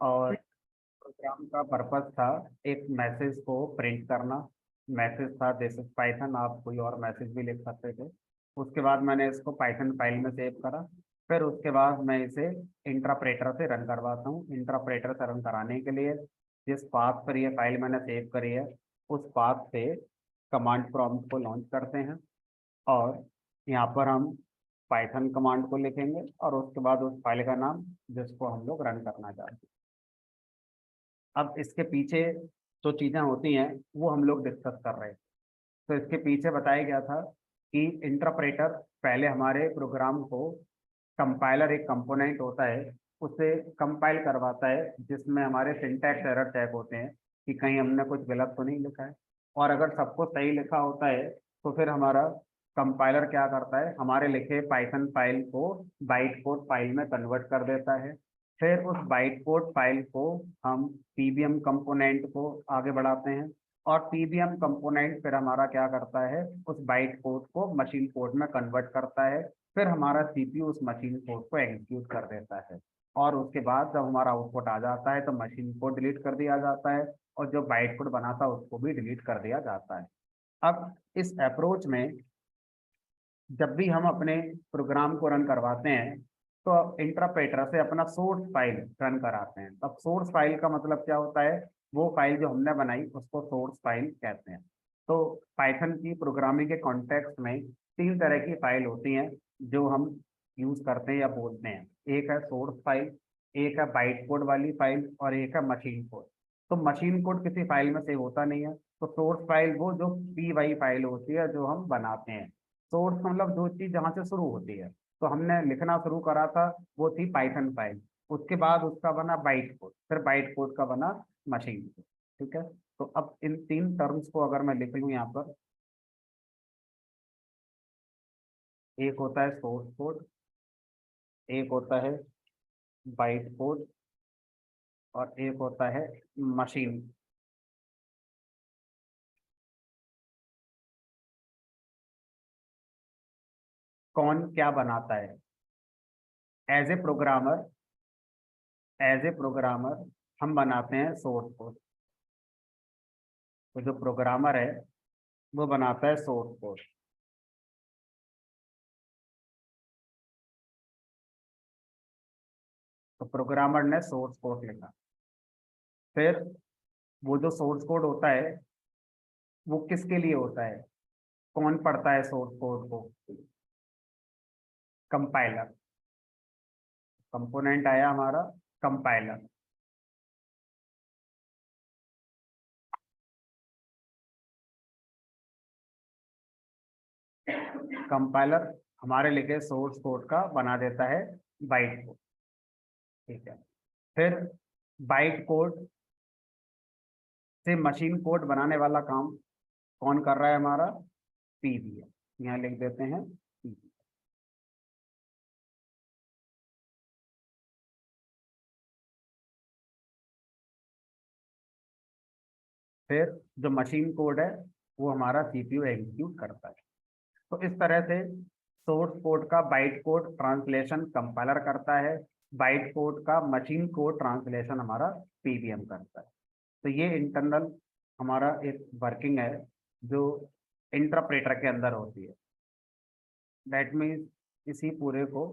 और प्रोग्राम का पर्पस था एक मैसेज को प्रिंट करना। मैसेज था दिस इज पाइथन, आप कोई और मैसेज भी लिख सकते थे। उसके बाद मैंने इसको पाइथन फाइल में सेव करा। फिर उसके बाद मैं इसे इंटरप्रेटर से रन करवाता हूँ। इंटरप्रेटर से रन कराने के लिए जिस पाथ पर ये फाइल मैंने सेव करी है उस पाथ से कमांड प्रॉम्प्ट को लॉन्च करते हैं और यहाँ पर हम पाइथन कमांड को लिखेंगे और उसके बाद उस फाइल का नाम जिसको हम लोग रन करना चाहते हैं। अब इसके पीछे जो चीज़ें होती हैं वो हम लोग डिस्कस कर रहे हैं। तो इसके पीछे बताया गया था कि इंटरप्रेटर पहले हमारे प्रोग्राम को, कंपाइलर एक कंपोनेंट होता है, उसे कंपाइल करवाता है जिसमें हमारे सिंटैक्स एरर चेक होते हैं कि कहीं हमने कुछ गलत तो नहीं लिखा है। और अगर सब कुछ सही लिखा होता है तो फिर हमारा कंपाइलर क्या करता है, हमारे लिखे पाइथन फाइल को बाइट कोड फाइल में कन्वर्ट कर देता है। फिर उस बाइट कोड फाइल को हम पीबीएम कंपोनेंट को आगे बढ़ाते हैं और पीबीएम कंपोनेंट फिर हमारा क्या करता है, उस बाइट कोड को मशीन कोड में कन्वर्ट करता है। फिर हमारा सीपीयू उस मशीन कोड को एग्जीक्यूट कर देता है और उसके बाद जब हमारा आउटपुट आ जाता है तो मशीन कोड डिलीट कर दिया जाता है और जो बाइट कोड बना था उसको भी डिलीट कर दिया जाता है। अब इस अप्रोच में जब भी हम अपने प्रोग्राम को रन करवाते हैं तो इंटरप्रेटर से अपना सोर्स फाइल रन कराते हैं। अब सोर्स फाइल का मतलब क्या होता है, वो फाइल जो हमने बनाई उसको सोर्स फाइल कहते हैं। तो पाइथन की प्रोग्रामिंग के कॉन्टेक्स्ट में तीन तरह की फाइल होती हैं जो हम यूज करते हैं या बोलते हैं। एक है सोर्स फाइल, एक है बाइट कोड वाली फाइल और एक है मशीन कोड। तो मशीन कोड किसी फाइल में सेव होता नहीं है। तो सोर्स फाइल वो जो पी वाई फाइल होती है जो हम बनाते हैं। सोर्स मतलब जो चीज़ जहाँ से शुरू होती है। तो हमने लिखना शुरू करा था वो थी पाइथन फाइल। उसके बाद उसका बना बाइट कोड, फिर बाइट कोड का बना मशीन कोड। ठीक है। तो अब इन तीन टर्म्स को अगर मैं लिख लूँ यहाँ पर, एक होता है सोर्स कोड, एक होता है बाइट कोड और एक होता है मशीन। कौन क्या बनाता है as a programmer? As a programmer हम बनाते हैं सोर्स कोड। तो जो प्रोग्रामर है वो बनाता है सोर्स कोड। तो प्रोग्रामर ने सोर्स कोड लिखा। फिर वो जो सोर्स कोड होता है वो किसके लिए होता है, कौन पढ़ता है सोर्स कोड को? कंपाइलर। कंपोनेंट आया हमारा कंपाइलर। कंपाइलर हमारे लिखे सोर्स कोड का बना देता है बाइट कोड। ठीक है। फिर बाइट कोड से मशीन कोड बनाने वाला काम कौन कर रहा है, हमारा पीबीएम। यहाँ लिख देते हैं पीबीएम। फिर जो मशीन कोड है वो हमारा सीपीयू एग्जीक्यूट करता है। तो इस तरह से सोर्स कोड का बाइट कोड ट्रांसलेशन कंपाइलर करता है, बाइट कोड का मशीन कोड ट्रांसलेशन हमारा पीबीएम करता है। तो ये इंटरनल हमारा एक वर्किंग है जो इंटरप्रेटर के अंदर होती है। दैट मीन्स इसी पूरे को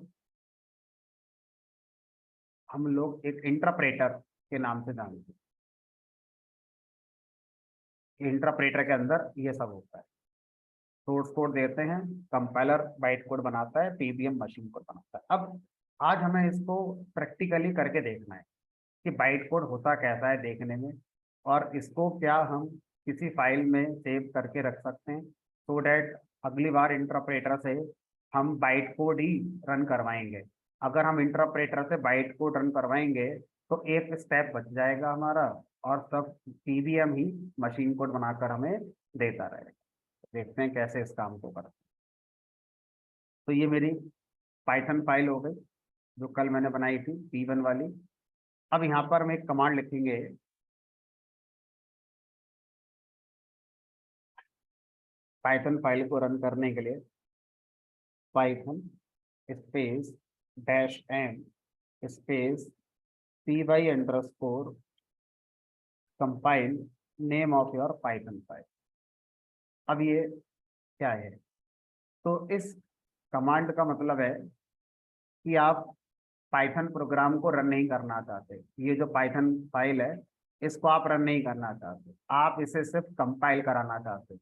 हम लोग एक इंटरप्रेटर के नाम से जानते हैं। इंटरप्रेटर के अंदर ये सब होता है। सोर्स कोड देते हैं, कंपाइलर बाइट कोड बनाता है, पीबीएम मशीन कोड बनाता है। अब आज हमें इसको प्रैक्टिकली करके देखना है कि बाइट कोड होता कैसा है देखने में, और इसको क्या हम किसी फाइल में सेव करके रख सकते हैं सो डैट अगली बार इंटरप्रेटर से हम बाइट कोड ही रन करवाएंगे। अगर हम इंटरप्रेटर से बाइट कोड रन करवाएंगे तो एक स्टेप बच जाएगा हमारा और सब पीबीएम ही मशीन कोड बनाकर हमें देता रहेगा। देखते हैं कैसे इस काम को करते हैं। तो ये मेरी पाइथन फाइल हो गई जो कल मैंने बनाई थी P1 वाली। अब यहाँ पर हम एक कमांड लिखेंगे, पाइथन फाइल को रन करने के लिए Python space -m space py_compile name of your Python file. अब ये क्या है? तो इस कमांड का मतलब है कि आप पाइथन प्रोग्राम को रन नहीं करना चाहते। ये जो पाइथन फाइल है इसको आप रन नहीं करना चाहते, आप इसे सिर्फ कंपाइल कराना चाहते,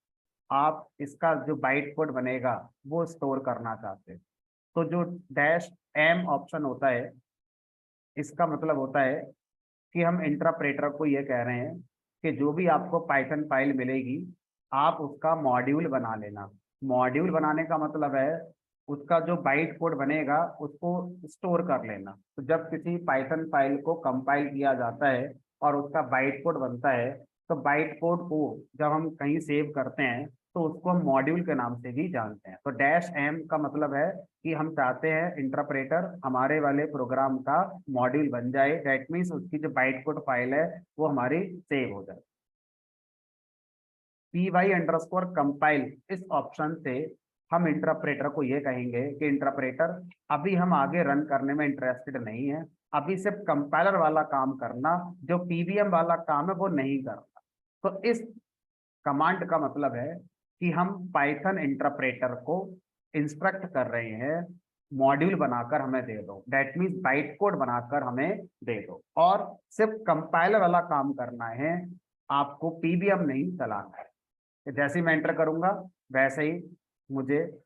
आप इसका जो बाइट कोड बनेगा वो स्टोर करना चाहते। तो जो डैश एम ऑप्शन होता है इसका मतलब होता है कि हम इंटरप्रेटर को ये कह रहे हैं कि जो भी आपको पाइथन फाइल मिलेगी आप उसका मॉड्यूल बना लेना। मॉड्यूल बनाने का मतलब है उसका जो बाइट कोड बनेगा उसको स्टोर कर लेना। तो जब किसी पाइथन फाइल को कंपाइल किया जाता है और उसका बाइट कोड बनता है, तो बाइट कोड को जब हम कहीं सेव करते हैं तो उसको हम मॉड्यूल के नाम से भी जानते हैं। तो डैश एम का मतलब है कि हम चाहते हैं इंटरप्रेटर हमारे वाले प्रोग्राम का मॉड्यूल बन जाए। दैट मीन्स उसकी जो बाइट कोड फाइल है वो हमारी सेव हो जाए। py_compile इस ऑप्शन से हम इंटरप्रेटर को ये कहेंगे कि इंटरप्रेटर अभी हम आगे रन करने में इंटरेस्टेड नहीं है, अभी सिर्फ कंपाइलर वाला काम करना, जो पीवीएम वाला काम है वो नहीं करना। तो इस कमांड का मतलब है कि हम पाइथन इंटरप्रेटर को इंस्ट्रक्ट कर रहे हैं मॉड्यूल बनाकर हमें दे दो। दैट मीन्स बाइट कोड बनाकर हमें दे दो और सिर्फ कंपाइलर वाला काम करना है, आपको पीबीएम नहीं चलाना है। जैसे ही मैं एंटर करूंगा वैसे ही मुझे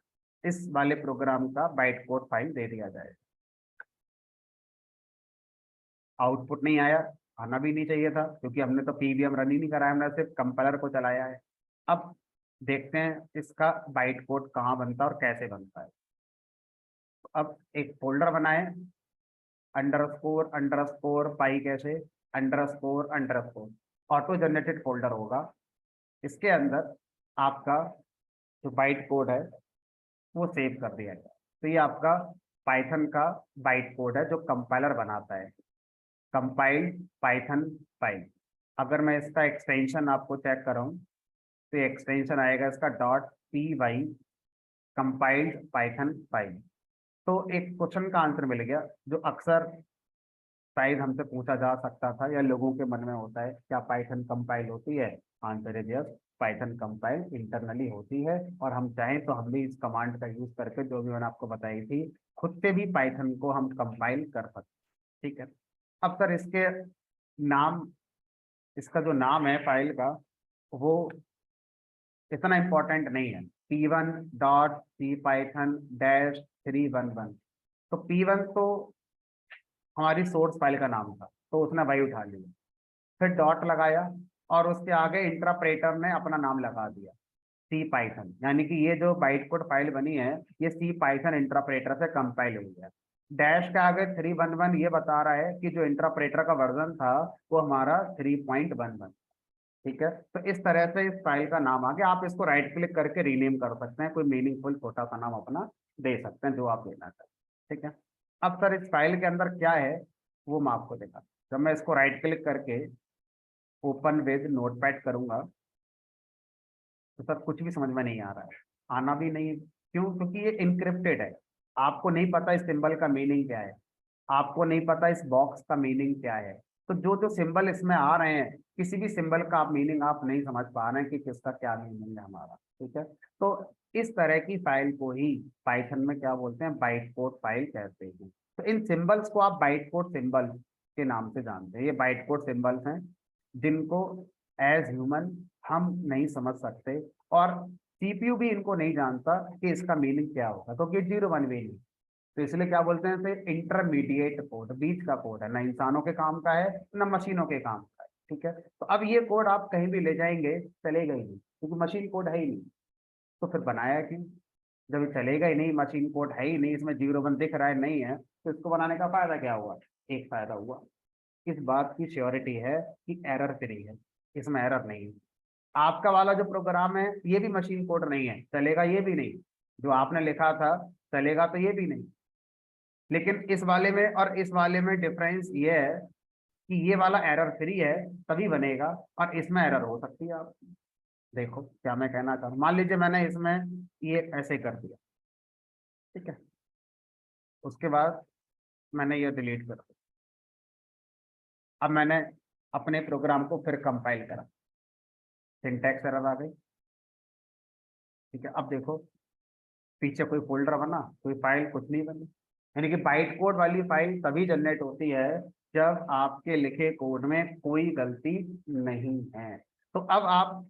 इस वाले प्रोग्राम का बाइट कोड फाइल दे दिया जाएगा। आउटपुट नहीं आया, आना भी नहीं चाहिए था क्योंकि हमने तो पीवीएम रन ही नहीं कराया, हमने सिर्फ कंपाइलर को चलाया है। अब देखते हैं इसका बाइट कोड कहाँ बनता है और कैसे बनता है। तो अब एक फोल्डर बनाए, अंडरस्कोर अंडरस्कोर पाई कैसे underscore underscore, auto generated folder होगा। इसके अंदर आपका जो बाइट कोड है वो सेव कर दिया गया। तो ये आपका पाइथन का बाइट कोड है जो कंपाइलर बनाता है, कंपाइल्ड पाइथन फाइल। अगर मैं इसका एक्सटेंशन आपको चेक कराऊं तो एक्सटेंशन आएगा इसका .py कंपाइल्ड पाइथन फाइल। तो एक क्वेश्चन का आंसर मिल गया जो अक्सर शायद हमसे पूछा जा सकता था या लोगों के मन में होता है, क्या पाइथन कंपाइल होती है? Answer is yes, Python compile internally होती है और हम चाहें तो हम भी इस कमांड का यूज करके जो भी मैंने आपको बताई थी खुद से भी पाइथन को हम कंपाइल कर सकते। ठीक है। अब सर इसके नाम, इसका जो नाम है फाइल का वो इतना इम्पोर्टेंट नहीं है। p1.cpython-311। तो p1 तो हमारी सोर्स फाइल का नाम था तो उसने वही उठा लिया, फिर डॉट लगाया और उसके आगे इंटरप्रेटर ने अपना नाम लगा दिया सी पाइथन, यानी कि ये जो बाइट कोड फाइल बनी है ये सी पाइथन इंटरप्रेटर से कंपाइल हुई है। डैश के आगे 311 ये बता रहा है कि जो इंटरप्रेटर का वर्जन था वो हमारा 3.11। ठीक है। तो इस तरह से इस फाइल का नाम आ गया। आप इसको राइट क्लिक करके रीनेम कर सकते हैं, कोई मीनिंगफुल छोटा सा नाम अपना दे सकते हैं जो आप देना चाहते हैं। ठीक है। अब सर इस फाइल के अंदर क्या है वो मैं आपको दिखा, जब मैं इसको राइट क्लिक करके ओपन विद नोटपैड करूंगा तो सर कुछ भी समझ में नहीं आ रहा है, आना भी नहीं। क्यों? क्योंकि ये इनक्रिप्टेड है, आपको नहीं पता इस सिंबल का मीनिंग क्या है, आपको नहीं पता इस बॉक्स का मीनिंग क्या है। तो जो जो सिंबल इसमें आ रहे हैं किसी भी सिंबल का आप मीनिंग आप नहीं समझ पा रहे हैं कि किसका क्या मीनिंग है हमारा। ठीक है। तो इस तरह की फाइल को ही पाइथन में क्या बोलते हैं, बाइट कोड फाइल कहते हैं। तो इन सिंबल्स को आप बाइट कोड सिंबल के नाम से जानते हैं। ये बाइट कोड सिंबल्स हैं जिनको एज ह्यूमन हम नहीं समझ सकते और सीपीयू भी इनको नहीं जानता कि इसका मीनिंग क्या होगा, क्योंकि जीरो वन वे नहीं। तो इसलिए क्या बोलते हैं इसे, इंटरमीडिएट कोड, बीच का कोड है, ना इंसानों के काम का है ना मशीनों के काम का है। ठीक है। तो अब ये कोड आप कहीं भी ले जाएंगे चलेगा ही नहीं क्योंकि मशीन कोड है ही नहीं। तो फिर बनाया क्यों? जब ये चलेगा ही नहीं, मशीन कोड है ही नहीं, इसमें जीरो वन दिख रहा है नहीं है, तो इसको बनाने का फायदा क्या हुआ? एक फायदा हुआ, इस बात की श्योरिटी है कि एरर फ्री है, इसमें एरर नहीं है। आपका वाला जो प्रोग्राम है ये भी मशीन कोड नहीं है, चलेगा ये भी नहीं, जो आपने लिखा था चलेगा तो ये भी नहीं। लेकिन इस वाले में और इस वाले में डिफरेंस ये है कि ये वाला एरर फ्री है तभी बनेगा और इसमें एरर हो सकती है। आप देखो क्या मैं कहना चाहूँ, मान लीजिए मैंने इसमें ये ऐसे कर दिया, ठीक है, उसके बाद मैंने ये डिलीट कर दिया, अब मैंने अपने प्रोग्राम को फिर कंपाइल करा, सिंटैक्स एरर आ गई। ठीक है, अब देखो पीछे कोई फोल्डर बना, कोई फाइल कुछ नहीं बनी। यानी कि बाइट कोड वाली फाइल तभी जनरेट होती है जब आपके लिखे कोड में कोई गलती नहीं है। तो अब आप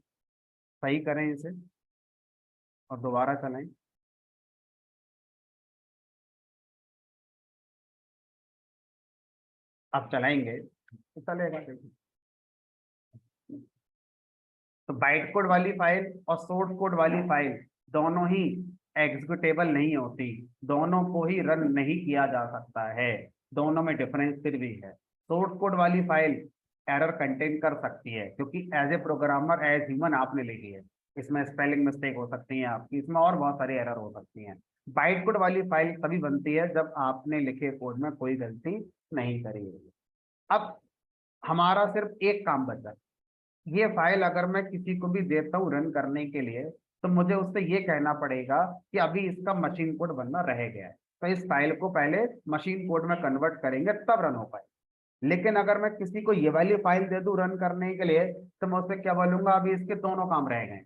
सही करें इसे और दोबारा चलाएं। आप चलाएंगे तो चलेगा, देखिए। तो बाइट कोड वाली फाइल और सोर्स कोड वाली फाइल दोनों ही एग्जीक्यूटेबल नहीं होती, दोनों को ही रन नहीं किया जा सकता है, दोनों में डिफरेंस फिर भी है। सोर्स कोड वाली फाइल एरर कंटेन कर सकती है क्योंकि as a programmer, as human आपने लिखी है, इसमें स्पेलिंग मिस्टेक हो सकती है आपकी, इसमें और बहुत सारी एरर हो सकती हैं। बाइट कोड वाली फाइल तभी बनती है जब आपने लिखे कोड में कोई गलती नहीं करी है। अब हमारा सिर्फ एक काम बचा, ये फाइल अगर मैं किसी को भी देता हूँ रन करने के लिए, तो मुझे उससे ये कहना पड़ेगा कि अभी इसका मशीन कोड बनना रह गया है, तो इस फाइल को पहले मशीन कोड में कन्वर्ट करेंगे तब रन हो पाए। लेकिन अगर मैं किसी को ये वाली फाइल दे दूं रन करने के लिए, तो मैं उससे क्या बोलूंगा, अभी इसके दोनों काम रह गए।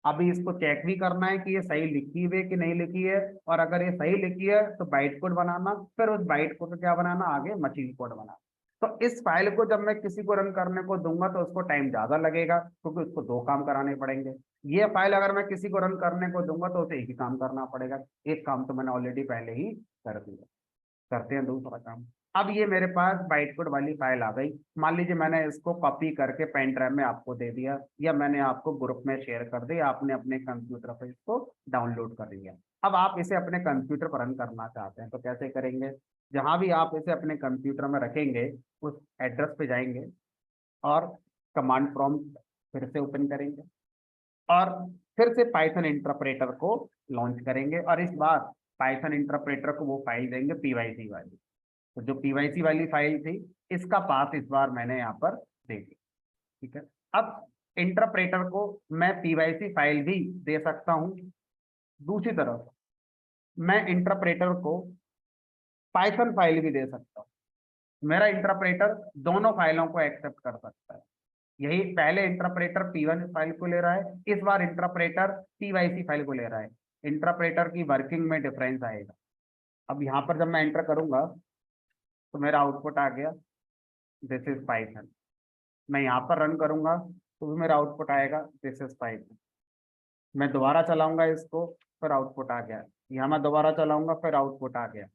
अभी इसको चेक भी करना है कि ये सही लिखी हुई है कि नहीं लिखी है, और अगर ये सही लिखी है तो बाइट कोड बनाना, फिर उस बाइट कोड को क्या बनाना, आगे मशीन कोड बनाना। तो इस फाइल को जब मैं किसी को रन करने को दूंगा तो उसको टाइम ज्यादा लगेगा क्योंकि उसको दो काम कराने पड़ेंगे। ये फाइल अगर मैं किसी को रन करने को दूंगा तो उसे एक ही काम करना पड़ेगा, एक काम तो मैंने ऑलरेडी पहले ही कर दिया। करते हैं दूसरा काम। अब ये मेरे पास बाइट कोड वाली फाइल आ गई। मान लीजिए मैंने इसको कॉपी करके पेन ड्राइव में आपको दे दिया, या मैंने आपको ग्रुप में शेयर कर दिया, आपने अपने कंप्यूटर पर इसको डाउनलोड कर लिया। अब आप इसे अपने कंप्यूटर पर रन करना चाहते हैं तो कैसे करेंगे? जहां भी आप इसे अपने कंप्यूटर में रखेंगे उस एड्रेस पे जाएंगे और कमांड प्रॉम्प्ट फिर से ओपन करेंगे और फिर से पाइथन इंटरप्रेटर को लॉन्च करेंगे, और इस बार पाइथन इंटरप्रेटर को वो फाइल देंगे पीवाईसी वाली। तो जो पीवाईसी वाली फाइल थी, इसका पाथ इस बार मैंने यहाँ पर दे दिया। ठीक है, अब इंटरप्रेटर को मैं पीवाईसी फाइल भी दे सकता हूँ, दूसरी तरफ मैं इंटरप्रेटर को पाइथन फाइल भी दे सकता हूँ। मेरा इंटरप्रेटर दोनों फाइलों को एक्सेप्ट कर सकता है। यही पहले इंटरप्रेटर P1 फाइल को ले रहा है, इस बार इंटरप्रेटर पीवाईसी फाइल को ले रहा है। इंटरप्रेटर की वर्किंग में डिफरेंस आएगा। अब यहाँ पर जब मैं एंटर करूंगा तो मेरा आउटपुट आ गया, दिस इज पाइथन। मैं यहाँ पर रन करूंगा तो भी मेरा आउटपुट आएगा, दिस इज पाइथन। मैं दोबारा चलाऊंगा इसको, फिर आउटपुट आ गया। यहाँ मैं दोबारा चलाऊंगा, फिर आउटपुट आ गया।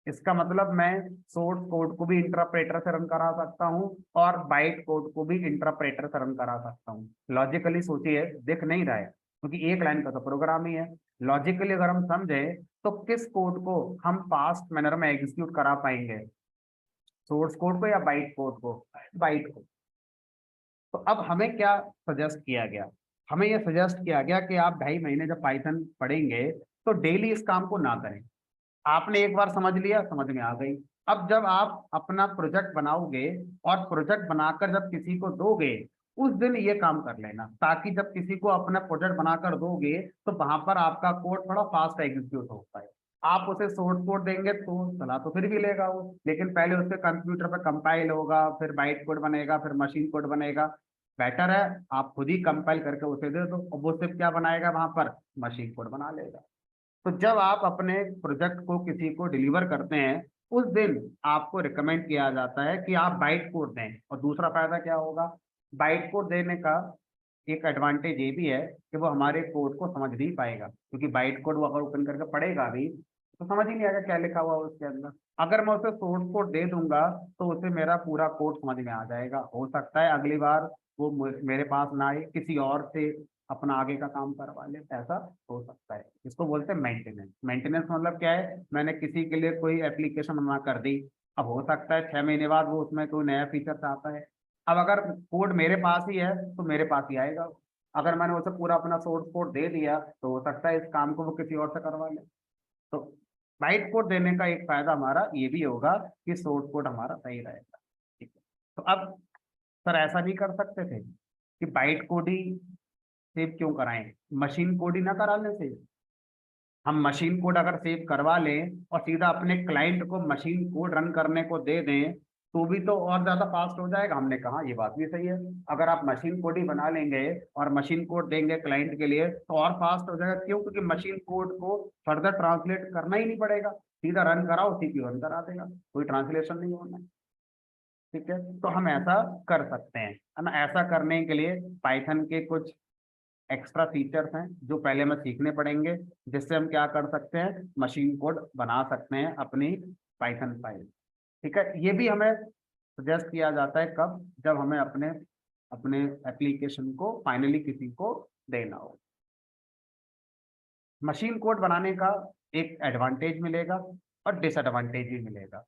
इसका मतलब मैं सोर्स कोड को भी इंटरप्रेटर से रन करा सकता हूँ और बाइट कोड को भी इंटरप्रेटर से रन करा सकता हूँ। लॉजिकली सोचिए, दिख नहीं रहा है क्योंकि एक लाइन का तो प्रोग्राम ही है। लॉजिकली अगर हम समझे तो किस कोड को हम फास्ट मैनर में एग्जीक्यूट करा पाएंगे, सोर्स कोड को या बाइट कोड को? बाइट को। तो अब हमें क्या सजेस्ट किया गया? हमें यह सजेस्ट किया गया कि आप 2.5 महीने जब पाइथन पढ़ेंगे तो डेली इस काम को ना करें। आपने एक बार समझ लिया, समझ में आ गई। अब जब आप अपना प्रोजेक्ट बनाओगे और प्रोजेक्ट बनाकर जब किसी को दोगे, उस दिन ये काम कर लेना, ताकि जब किसी को अपना प्रोजेक्ट बनाकर दोगे तो वहां पर आपका कोड थोड़ा फास्ट एग्जीक्यूट हो पाए। आप उसे सोर्स कोड देंगे तो चला तो फिर भी लेगा वो, लेकिन पहले उसके कंप्यूटर पर कंपाइल होगा, फिर बाइट कोड बनेगा, फिर मशीन कोड बनेगा। बेटर है आप खुद ही कंपाइल करके उसे दे दो और वो सिर्फ क्या बनाएगा, वहां पर मशीन कोड बना लेगा। तो जब आप अपने प्रोजेक्ट को किसी को डिलीवर करते हैं, उस दिन आपको रिकमेंड किया जाता है कि आप बाइट कोड दें। और दूसरा फायदा क्या होगा, बाइट कोड देने का एक एडवांटेज ये भी है कि वो हमारे कोड को समझ नहीं पाएगा, क्योंकि बाइट कोड वो अगर ओपन करके पढ़ेगा भी तो समझ ही नहीं आएगा क्या लिखा हुआ है उसके अंदर। अगर मैं उसे सोर्स कोड दे दूंगा तो उसे मेरा पूरा कोड समझ में आ जाएगा। हो सकता है अगली बार वो मेरे पास ना आए, किसी और से अपना आगे का काम करवा ले, ऐसा हो सकता है। इसको बोलते हैं मेंटेनेंस। मेंटेनेंस मतलब क्या है, मैंने किसी के लिए कोई एप्लीकेशन बना कर दी, अब हो सकता है 6 महीने बाद वो उसमें कोई नया फीचर आता है। अब अगर कोड मेरे पास ही है तो मेरे पास ही आएगा। अगर मैंने उसे पूरा अपना सोर्स कोड दे दिया तो हो सकता है इस काम को वो किसी और से करवा ले। तो बाइट कोड देने का एक फायदा हमारा ये भी होगा कि सोर्स कोड हमारा सही रहेगा। ठीक है, तो अब सर ऐसा नहीं कर सकते थे कि बाइट कोड ही सेव क्यों कराएं, मशीन कोड ही ना करा लें सेव? हम मशीन कोड अगर सेव करवा लें और सीधा अपने क्लाइंट को मशीन कोड रन करने को दे दें, तो भी तो और ज्यादा फास्ट हो जाएगा। हमने कहा ये बात भी सही है, अगर आप मशीन कोड ही बना लेंगे और मशीन कोड देंगे क्लाइंट के लिए तो और फास्ट हो जाएगा। क्यों? क्योंकि मशीन कोड को फर्दर ट्रांसलेट करना ही नहीं पड़ेगा, सीधा रन कराओ सीपीयू रन करा देगा, कोई ट्रांसलेशन नहीं होना है। ठीक है, तो हम ऐसा कर सकते हैं, है ना। ऐसा करने के लिए पाइथन के कुछ एक्स्ट्रा फीचर्स हैं जो पहले हमें सीखने पड़ेंगे, जिससे हम क्या कर सकते हैं, मशीन कोड बना सकते हैं अपनी पाइथन फाइल। ठीक है, ये भी हमें सजेस्ट किया जाता है कब, जब हमें अपने अपने एप्लीकेशन को फाइनली किसी को देना हो। मशीन कोड बनाने का एक एडवांटेज मिलेगा और डिसएडवांटेज भी मिलेगा।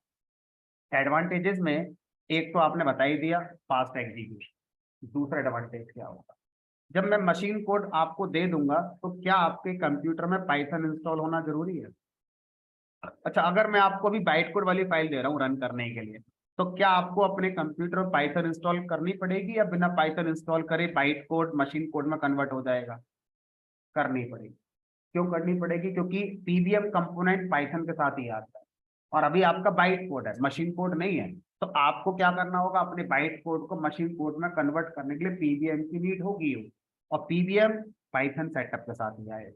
एडवांटेजेस में एक तो आपने बता ही दिया, फास्ट एग्जीक्यूशन। दूसरा एडवांटेज क्या होगा, जब मैं मशीन कोड आपको दे दूंगा तो क्या आपके कंप्यूटर में पाइथन इंस्टॉल होना जरूरी है? अच्छा, अगर मैं आपको अभी बाइट कोड वाली फाइल दे रहा हूँ रन करने के लिए, तो क्या आपको अपने कंप्यूटर में पाइथन इंस्टॉल करनी पड़ेगी या बिना पाइथन इंस्टॉल करे बाइट कोड मशीन कोड में कन्वर्ट हो जाएगा? करनी पड़ेगी। क्यों करनी पड़ेगी? क्योंकि पीबीएम कंपोनेंट पाइथन के साथ ही आता है और अभी आपका बाइट कोड है, मशीन कोड नहीं है। तो आपको क्या करना होगा, अपने बाइट कोड को मशीन कोड में कन्वर्ट करने के लिए पीबीएम की नीड होगी, और पीबीएम पाइथन सेटअप के साथ ही आए।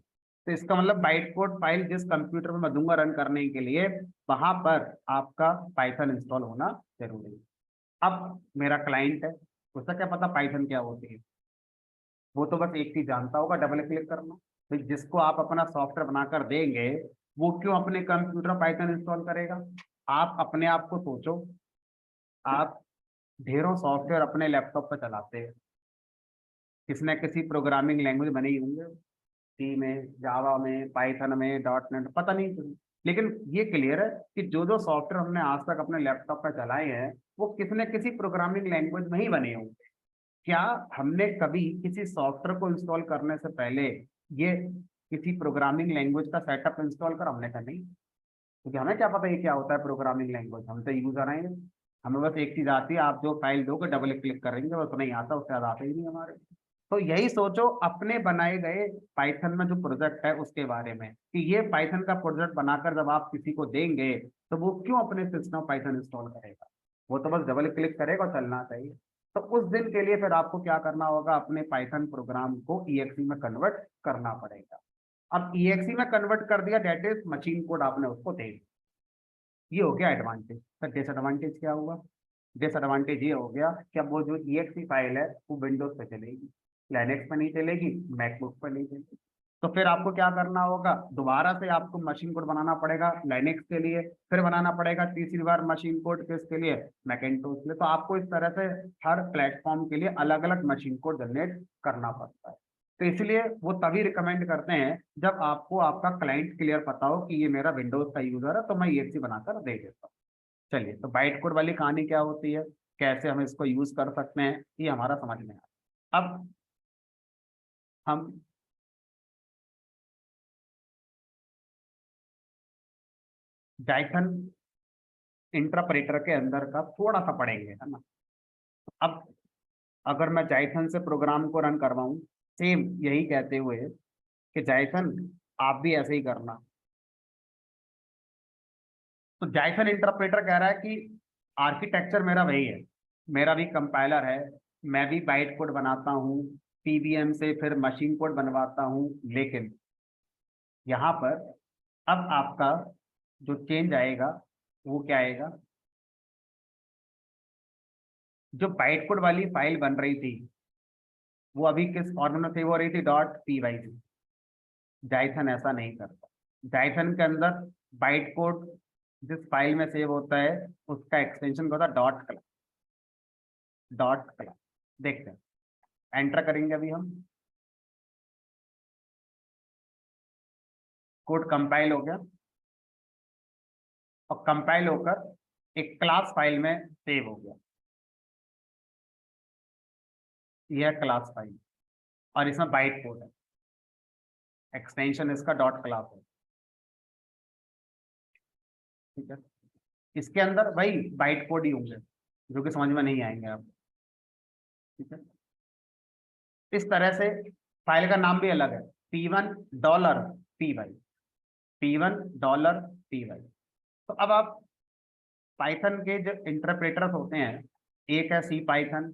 तो इसका मतलब बाइट कोड फाइल जिस कंप्यूटर में मैं दूंगा रन करने के लिए, वहां पर आपका पाइथन इंस्टॉल होना जरूरी है। अब मेरा क्लाइंट है, उसका क्या पता पाइथन क्या होती है? वो तो बस एक चीज जानता होगा, डबल क्लिक करना। तो जिसको आप अपना सॉफ्टवेयर बनाकर देंगे, वो क्यों अपने कंप्यूटर पाइथन इंस्टॉल करेगा? आप अपने आप को सोचो, आप ढेरों सॉफ्टवेयर अपने लैपटॉप पर चलाते हैं, किसी न किसी प्रोग्रामिंग लैंग्वेज बने ही होंगे, सी में, जावा में, पाइथन में, डॉट नेट, पता नहीं क्यों। लेकिन ये क्लियर है कि जो जो सॉफ्टवेयर हमने आज तक अपने लैपटॉप पर चलाए हैं वो किसी न किसी प्रोग्रामिंग लैंग्वेज में ही बने होंगे। क्या हमने कभी किसी सॉफ्टवेयर को इंस्टॉल करने से पहले ये किसी प्रोग्रामिंग लैंग्वेज का सेटअप इंस्टॉल कर? हमने कहा नहीं, क्योंकि हमें क्या पता ये क्या होता है प्रोग्रामिंग लैंग्वेज, हम तो यूजर हैं। हमें बस एक चीज आती है, आप जो फाइल दोगे डबल क्लिक करेंगे, बस नहीं आता, उससे ज्यादा आता ही नहीं हमारे। तो यही सोचो अपने बनाए गए पाइथन में जो प्रोजेक्ट है उसके बारे में, कि ये पाइथन का प्रोजेक्ट बनाकर जब आप किसी को देंगे तो वो क्यों अपने सिस्टम पाइथन इंस्टॉल करेगा? वो तो बस डबल क्लिक करेगा और चलना चाहिए। तो उस दिन के लिए फिर आपको क्या करना होगा, अपने पाइथन प्रोग्राम को ईएक्सी में कन्वर्ट करना पड़ेगा। अब ईएक्सी में कन्वर्ट कर दिया, दैट इज मशीन कोड आपने उसको दे दिया। ये हो गया एडवांटेज। सर डिसएडवांटेज क्या हुआ? डिसएडवांटेज ये हो गया कि अब वो जो ईएक्सी फाइल है वो विंडोज पे चलेगी, लाइनेक्स पे नहीं चलेगी, मैकबुक पे नहीं चलेगी। तो फिर आपको क्या करना होगा, दोबारा से आपको मशीन कोड बनाना पड़ेगा लाइनेक्स के लिए, फिर बनाना पड़ेगा तीसरी बार मशीन कोड किसके लिए, मैकेंटोश के लिए। तो आपको इस तरह से हर प्लेटफॉर्म के लिए अलग अलग मशीन कोड जनरेट करना पड़ता है। तो इसलिए वो तभी रिकमेंड करते हैं जब आपको आपका क्लाइंट क्लियर पता हो कि ये मेरा विंडोज का यूजर है, तो मैं ईएक्सी बनाकर दे देता हूँ। चलिए, तो बाइट कोड वाली कहानी क्या होती है, कैसे हम इसको यूज कर सकते हैं, ये हमारा समझ में आया। अब हम जाइथन इंटरप्रेटर के अंदर का थोड़ा सा पढ़ेंगे, है ना। अब अगर मैं जाइथन से प्रोग्राम को रन करवाऊं, सेम यही कहते हुए कि जाइथन आप भी ऐसे ही करना। तो जाइथन इंटरप्रेटर कह रहा है कि आर्किटेक्चर मेरा वही है, मेरा भी कंपाइलर है, मैं भी बाइट कोड बनाता हूँ, पीबीएम से फिर मशीन कोड बनवाता हूँ, लेकिन यहाँ पर अब आपका जो चेंज आएगा वो क्या आएगा, जो बाइट कोड वाली फाइल बन रही थी वो अभी किस फॉर्मेट में सेव हो रही थी, डॉट पी वाई थी। जाइथन ऐसा नहीं करता। जाइथन के अंदर बाइट कोड जिस फाइल में सेव होता है उसका एक्सटेंशन होता है डॉट क्लास। डॉट क्लास, देखते हैं, एंटर करेंगे अभी हम, कोड कंपाइल हो गया और कंपाइल होकर एक क्लास फाइल में सेव हो गया। यह क्लास फाइल और इसमें बाइट कोड है, एक्सटेंशन इसका डॉट क्लास है। ठीक है, इसके अंदर वही बाइट कोड ही होंगे जो कि समझ में नहीं आएंगे आपको। ठीक है, इस तरह से फाइल का नाम भी अलग है, P1 $py, P1 $py। तो अब आप पाइथन के जो इंटरप्रेटर्स होते हैं, एक है सी पाइथन,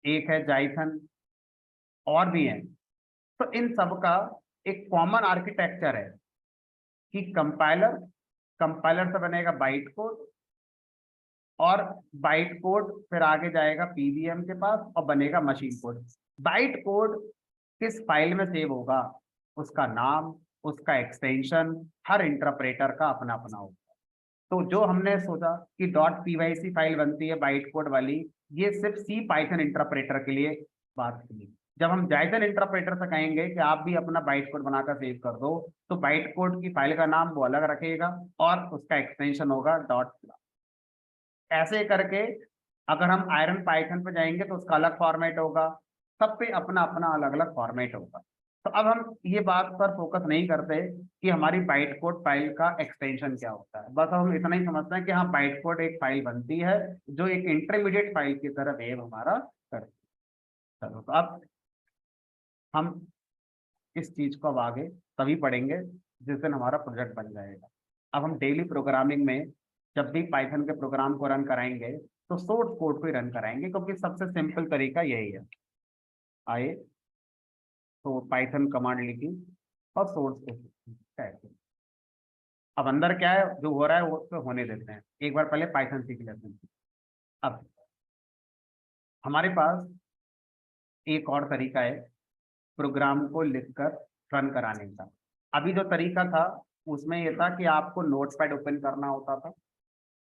एक है जाइथन, और भी हैं। तो इन सब का एक कॉमन आर्किटेक्चर है कि कंपाइलर, कंपाइलर से बनेगा बाइट कोड, और बाइट कोड फिर आगे जाएगा पीवीएम के पास और बनेगा मशीन कोड। बाइट कोड किस फाइल में सेव होगा, उसका नाम, उसका एक्सटेंशन हर इंटरप्रेटर का अपना अपना होगा। तो जो हमने सोचा कि .pyc फाइल बनती है बाइट कोड वाली, ये सिर्फ सी पाइथन इंटरप्रेटर के लिए बात की। जब हम जाइथन इंटरप्रेटर से कहेंगे कि आप भी अपना बाइट कोड बनाकर सेव कर दो, तो बाइट कोड की फाइल का नाम वो अलग रखेगा और उसका एक्सटेंशन होगा डॉट। ऐसे करके अगर हम आयरन पाइथन पे जाएंगे तो उसका अलग फॉर्मेट होगा, सब पे अपना अपना अलग अलग फॉर्मेट होगा। तो अब हम ये बात पर फोकस नहीं करते कि हमारी बाइट कोड फाइल का एक्सटेंशन क्या होता है, बस हम इतना ही समझते हैं कि हाँ बाइट कोड एक फाइल बनती है जो एक इंटरमीडिएट फाइल की तरह वेव हमारा करती है। चलो, तो अब हम इस चीज को अब आगे तभी पढ़ेंगे जिस दिन हमारा प्रोजेक्ट बन जाएगा। अब हम डेली प्रोग्रामिंग में जब भी पाइथन के प्रोग्राम को रन कराएंगे तो सोर्स कोड को ही रन कराएंगे, क्योंकि सबसे सिंपल तरीका यही है। आए तो पाइथन कमांड लिखी और सोर्स कोड टाइप की। अब अंदर क्या है जो हो रहा है वो तो होने देते हैं, एक बार पहले पाइथन सीख लेते हैं। अब हमारे पास एक और तरीका है प्रोग्राम को लिखकर रन कराने का। अभी जो तरीका था उसमें यह था कि आपको नोटपैड ओपन करना होता था,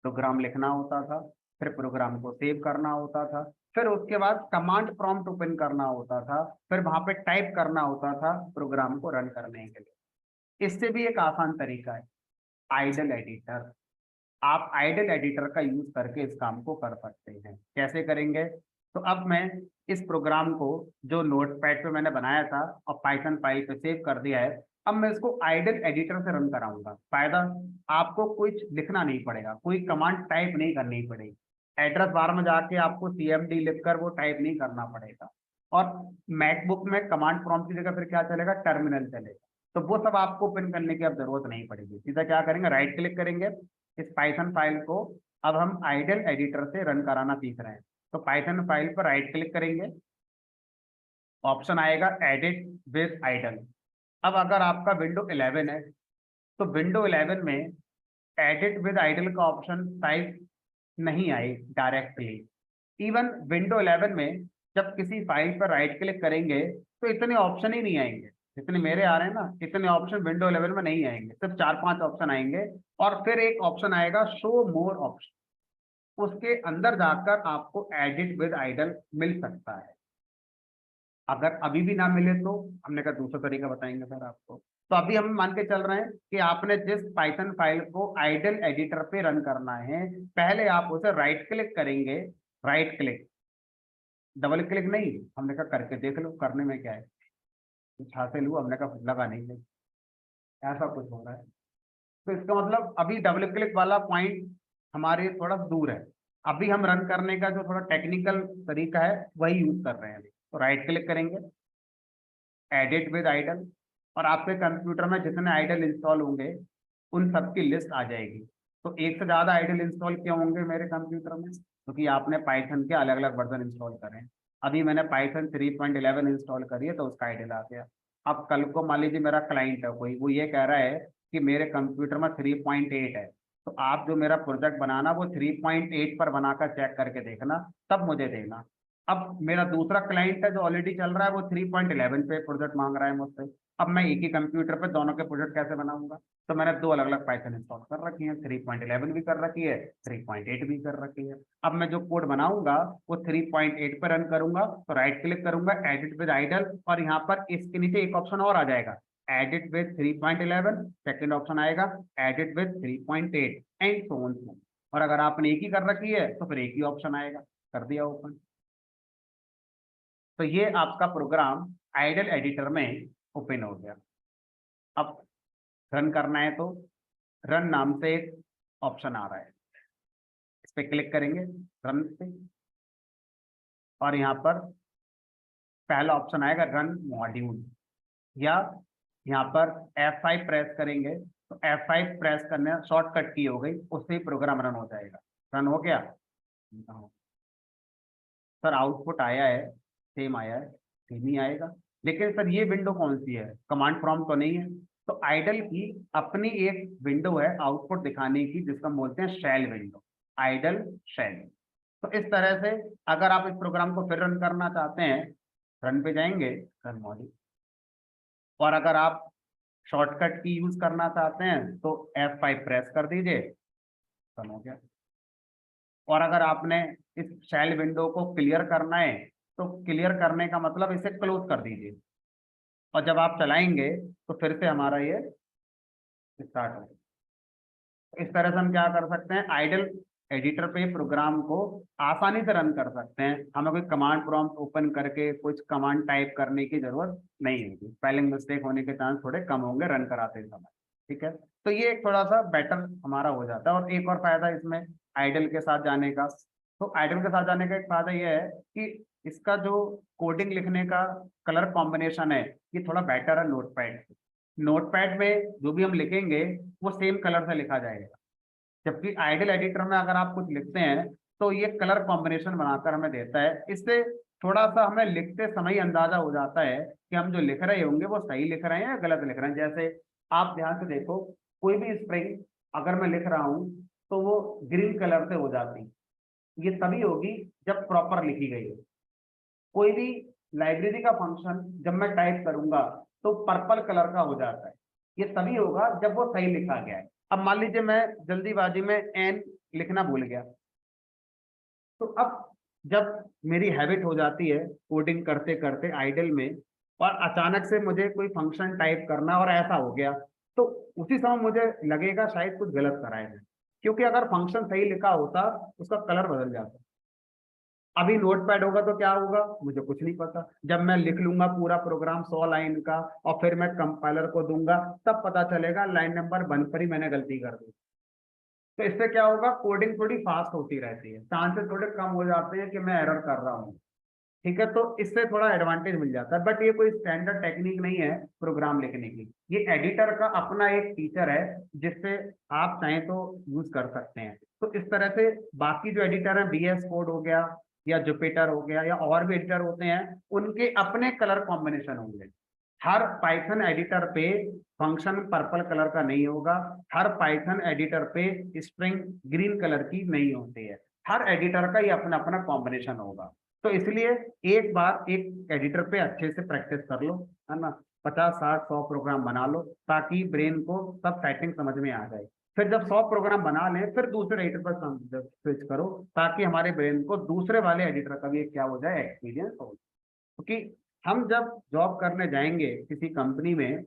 प्रोग्राम लिखना होता था, फिर प्रोग्राम को सेव करना होता था, फिर उसके बाद कमांड प्रॉम्प्ट ओपन करना होता था, फिर वहां पे टाइप करना होता था प्रोग्राम को रन करने के लिए। इससे भी एक आसान तरीका है आइडल एडिटर। आप आइडल एडिटर का यूज करके इस काम को कर सकते हैं। कैसे करेंगे? तो अब मैं इस प्रोग्राम को जो नोटपैड पे मैंने बनाया था और पाइथन फाइल पे सेव कर दिया है, अब मैं इसको आइडल एडिटर से रन कराऊंगा। फायदा, आपको कुछ लिखना नहीं पड़ेगा, कोई कमांड टाइप नहीं करनी पड़ेगी, एड्रेस बार में जाके आपको cmd लिखकर वो टाइप नहीं करना पड़ेगा। और मैकबुक में कमांड प्रॉम्प्ट की जगह फिर क्या चलेगा, टर्मिनल चलेगा। तो वो सब आपको ओपन करने की अब जरूरत नहीं पड़ेगी, सीधा क्या करेंगे, राइट क्लिक करेंगे इस पाइथन फाइल को। अब हम आइडल एडिटर से रन कराना सीख रहे हैं, तो पाइथन फाइल पर राइट क्लिक करेंगे, ऑप्शन आएगा एडिट विद आइडल। अब अगर आपका विंडो 11 है तो विंडो 11 में एडिट विद आइडल का ऑप्शन शायद नहीं आए डायरेक्टली। इवन विंडो 11 में जब किसी फाइल पर राइट क्लिक करेंगे तो इतने ऑप्शन ही नहीं आएंगे जितने मेरे आ रहे हैं ना, इतने ऑप्शन विंडो 11 में नहीं आएंगे, सिर्फ 4-5 ऑप्शन आएंगे। और फिर एक ऑप्शन आएगा शो मोर ऑप्शन, उसके अंदर जाकर आपको एडिट विद आइडल मिल सकता है। अगर अभी भी ना मिले तो हमने कहा दूसरा तरीका बताएंगे सर आपको। तो अभी हम मान के चल रहे हैं कि आपने जिस पाइथन फाइल को आइडल एडिटर पे रन करना है, पहले आप उसे राइट क्लिक करेंगे, राइट क्लिक, डबल क्लिक नहीं, हमने कहा करके देख लो करने में क्या है, कुछ हासिल हुआ, हमने कहा लगा नहीं है, ऐसा कुछ हो रहा है। तो इसका मतलब अभी डबल क्लिक वाला पॉइंट हमारे थोड़ा दूर है। अभी हम रन करने का जो थोड़ा टेक्निकल तरीका है वही यूज कर रहे हैं अभी। तो राइट क्लिक करेंगे, एडिट विद आइडल, और आपके कंप्यूटर में जितने आइडल इंस्टॉल होंगे उन सबकी लिस्ट आ जाएगी। तो एक से ज्यादा आइडल इंस्टॉल क्यों होंगे मेरे कंप्यूटर में, क्योंकि आपने पाइथन के अलग अलग वर्जन इंस्टॉल करे हैं। अभी मैंने पाइथन 3.11 इंस्टॉल करी है तो उसका आइडल आ गया। अब कल को मान लीजिए मेरा क्लाइंट है कोई, वो ये कह रहा है कि मेरे कंप्यूटर में 3.8 है, तो आप जो मेरा प्रोजेक्ट बनाना वो 3.8 पर बनाकर चेक करके देखना, तब मुझे देना। अब मेरा दूसरा क्लाइंट है जो ऑलरेडी चल रहा है, वो 3.11 पे प्रोजेक्ट मांग रहा है मुझसे। अब मैं एक ही कंप्यूटर पे दोनों के प्रोजेक्ट कैसे बनाऊंगा? तो मैंने दो अलग अलग पाइथन इंस्टॉल कर रखी है, 3.11 भी कर रखी है, 3.8 भी कर रखी है। अब मैं जो कोड बनाऊंगा वो 3.8 पर रन करूंगा, तो राइट क्लिक करूंगा, एडिट विद आइडल, और यहाँ पर इसके नीचे एक ऑप्शन और आ जाएगा, एडिट विद 3.11, सेकेंड ऑप्शन आएगा edit with 3.8, and so on. और अगर आपने एक ही कर रखी है तो फिर एक ही ऑप्शन आएगा, कर दिया ओपन। तो ये आपका प्रोग्राम आइडल एडिटर में ओपन हो गया। अब रन करना है तो रन नाम से एक ऑप्शन आ रहा है, इस पे क्लिक करेंगे रन पे, और यहाँ पर पहला ऑप्शन आएगा रन मॉड्यूल, या यहाँ पर F5 प्रेस करेंगे तो F5 प्रेस करने शॉर्टकट की हो गई, उससे ही प्रोग्राम रन हो जाएगा। रन हो गया सर, आउटपुट आया है, सेम आया है, सेम ही आएगा। लेकिन सर ये विंडो कौन सी है, कमांड प्रॉम्प्ट तो नहीं है। तो आइडल की अपनी एक विंडो है आउटपुट दिखाने की, जिसको हम बोलते हैं शेल विंडो, आइडल शेल। तो इस तरह से अगर आप इस प्रोग्राम को फिर रन करना चाहते हैं, रन पे जाएंगे, रन मॉड्यूल, और अगर आप शॉर्टकट की यूज करना चाहते हैं तो F5 प्रेस कर दीजिए, रन हो गया। और अगर आपने इस शेल विंडो को क्लियर करना है तो क्लियर करने का मतलब इसे क्लोज कर दीजिए, और जब आप चलाएंगे तो फिर से हमारा ये स्टार्ट हो। इस तरह से हम क्या कर सकते हैं, आइडल एडिटर पे प्रोग्राम को आसानी से रन कर सकते हैं। हमें कोई कमांड प्रॉम्प्ट ओपन करके कुछ कमांड टाइप करने की जरूरत नहीं होगी, स्पेलिंग मिस्टेक होने के चांस थोड़े कम होंगे रन कराते समय। ठीक है, तो ये एक थोड़ा सा बेटर हमारा हो जाता है। और एक और फायदा इसमें आइडल के साथ जाने का, तो आइडल के साथ जाने का एक फायदा ये है कि इसका जो कोडिंग लिखने का कलर कॉम्बिनेशन है ये थोड़ा बेटर है नोटपैड से। नोटपैड में जो भी हम लिखेंगे वो सेम कलर से लिखा जाएगा, जबकि आइडल एडिटर में अगर आप कुछ लिखते हैं तो ये कलर कॉम्बिनेशन बनाकर हमें देता है। इससे थोड़ा सा हमें लिखते समय अंदाजा हो जाता है कि हम जो लिख रहे होंगे वो सही लिख रहे हैं या गलत लिख रहे हैं। जैसे आप ध्यान से देखो, कोई भी स्ट्रिंग अगर मैं लिख रहा हूं तो वो ग्रीन कलर से हो जाती, ये तभी होगी जब प्रॉपर लिखी गई है। कोई भी लाइब्रेरी का फंक्शन जब मैं टाइप करूंगा तो पर्पल कलर का हो जाता है, ये तभी होगा जब वो सही लिखा गया है। अब मान लीजिए मैं जल्दीबाजी में एन लिखना भूल गया, तो अब जब मेरी हैबिट हो जाती है कोडिंग करते करते आइडल में, और अचानक से मुझे कोई फंक्शन टाइप करना और ऐसा हो गया, तो उसी समय मुझे लगेगा शायद कुछ गलत कराया है, क्योंकि अगर फंक्शन सही लिखा होता उसका कलर बदल जाता। अभी नोटपैड होगा तो क्या होगा मुझे कुछ नहीं पता, जब मैं लिख लूंगा पूरा प्रोग्राम 100 लाइन का और फिर मैं कंपाइलर को दूंगा, तब पता चलेगा लाइन नंबर 1 पर ही मैंने गलती कर दी। तो इससे क्या होगा, कोडिंग थोड़ी फास्ट होती रहती है, चांसेस थोड़े कम हो जाते हैं कि मैं एरर कर रहा हूँ। ठीक है, तो इससे थोड़ा एडवांटेज मिल जाता है, बट ये कोई स्टैंडर्ड टेक्निक नहीं है प्रोग्राम लिखने की। ये एडिटर का अपना एक फीचर है जिससे आप चाहें तो यूज कर सकते हैं। तो इस तरह से बाकी जो एडिटर है, VS कोड हो गया या जुपिटर हो गया या और भी एडिटर होते हैं, उनके अपने कलर कॉम्बिनेशन होंगे। हर पाइथन एडिटर पे फंक्शन पर्पल कलर का नहीं होगा, हर पाइथन एडिटर पे स्ट्रिंग ग्रीन कलर की नहीं होती है, हर एडिटर का ये अपना अपना कॉम्बिनेशन होगा। तो इसलिए एक बार एक एडिटर पे अच्छे से प्रैक्टिस कर लो, है ना, 50 60 100 प्रोग्राम बना लो, ताकि ब्रेन को सब सेटिंग समझ में आ जाए। फिर जब 100 प्रोग्राम बना लें फिर दूसरे एडिटर पर स्विच करो, ताकि हमारे ब्रेन को दूसरे वाले एडिटर का भी क्या हो जाए, एक्सपीरियंस हो। क्योंकि हम जब जॉब करने जाएंगे किसी कंपनी में,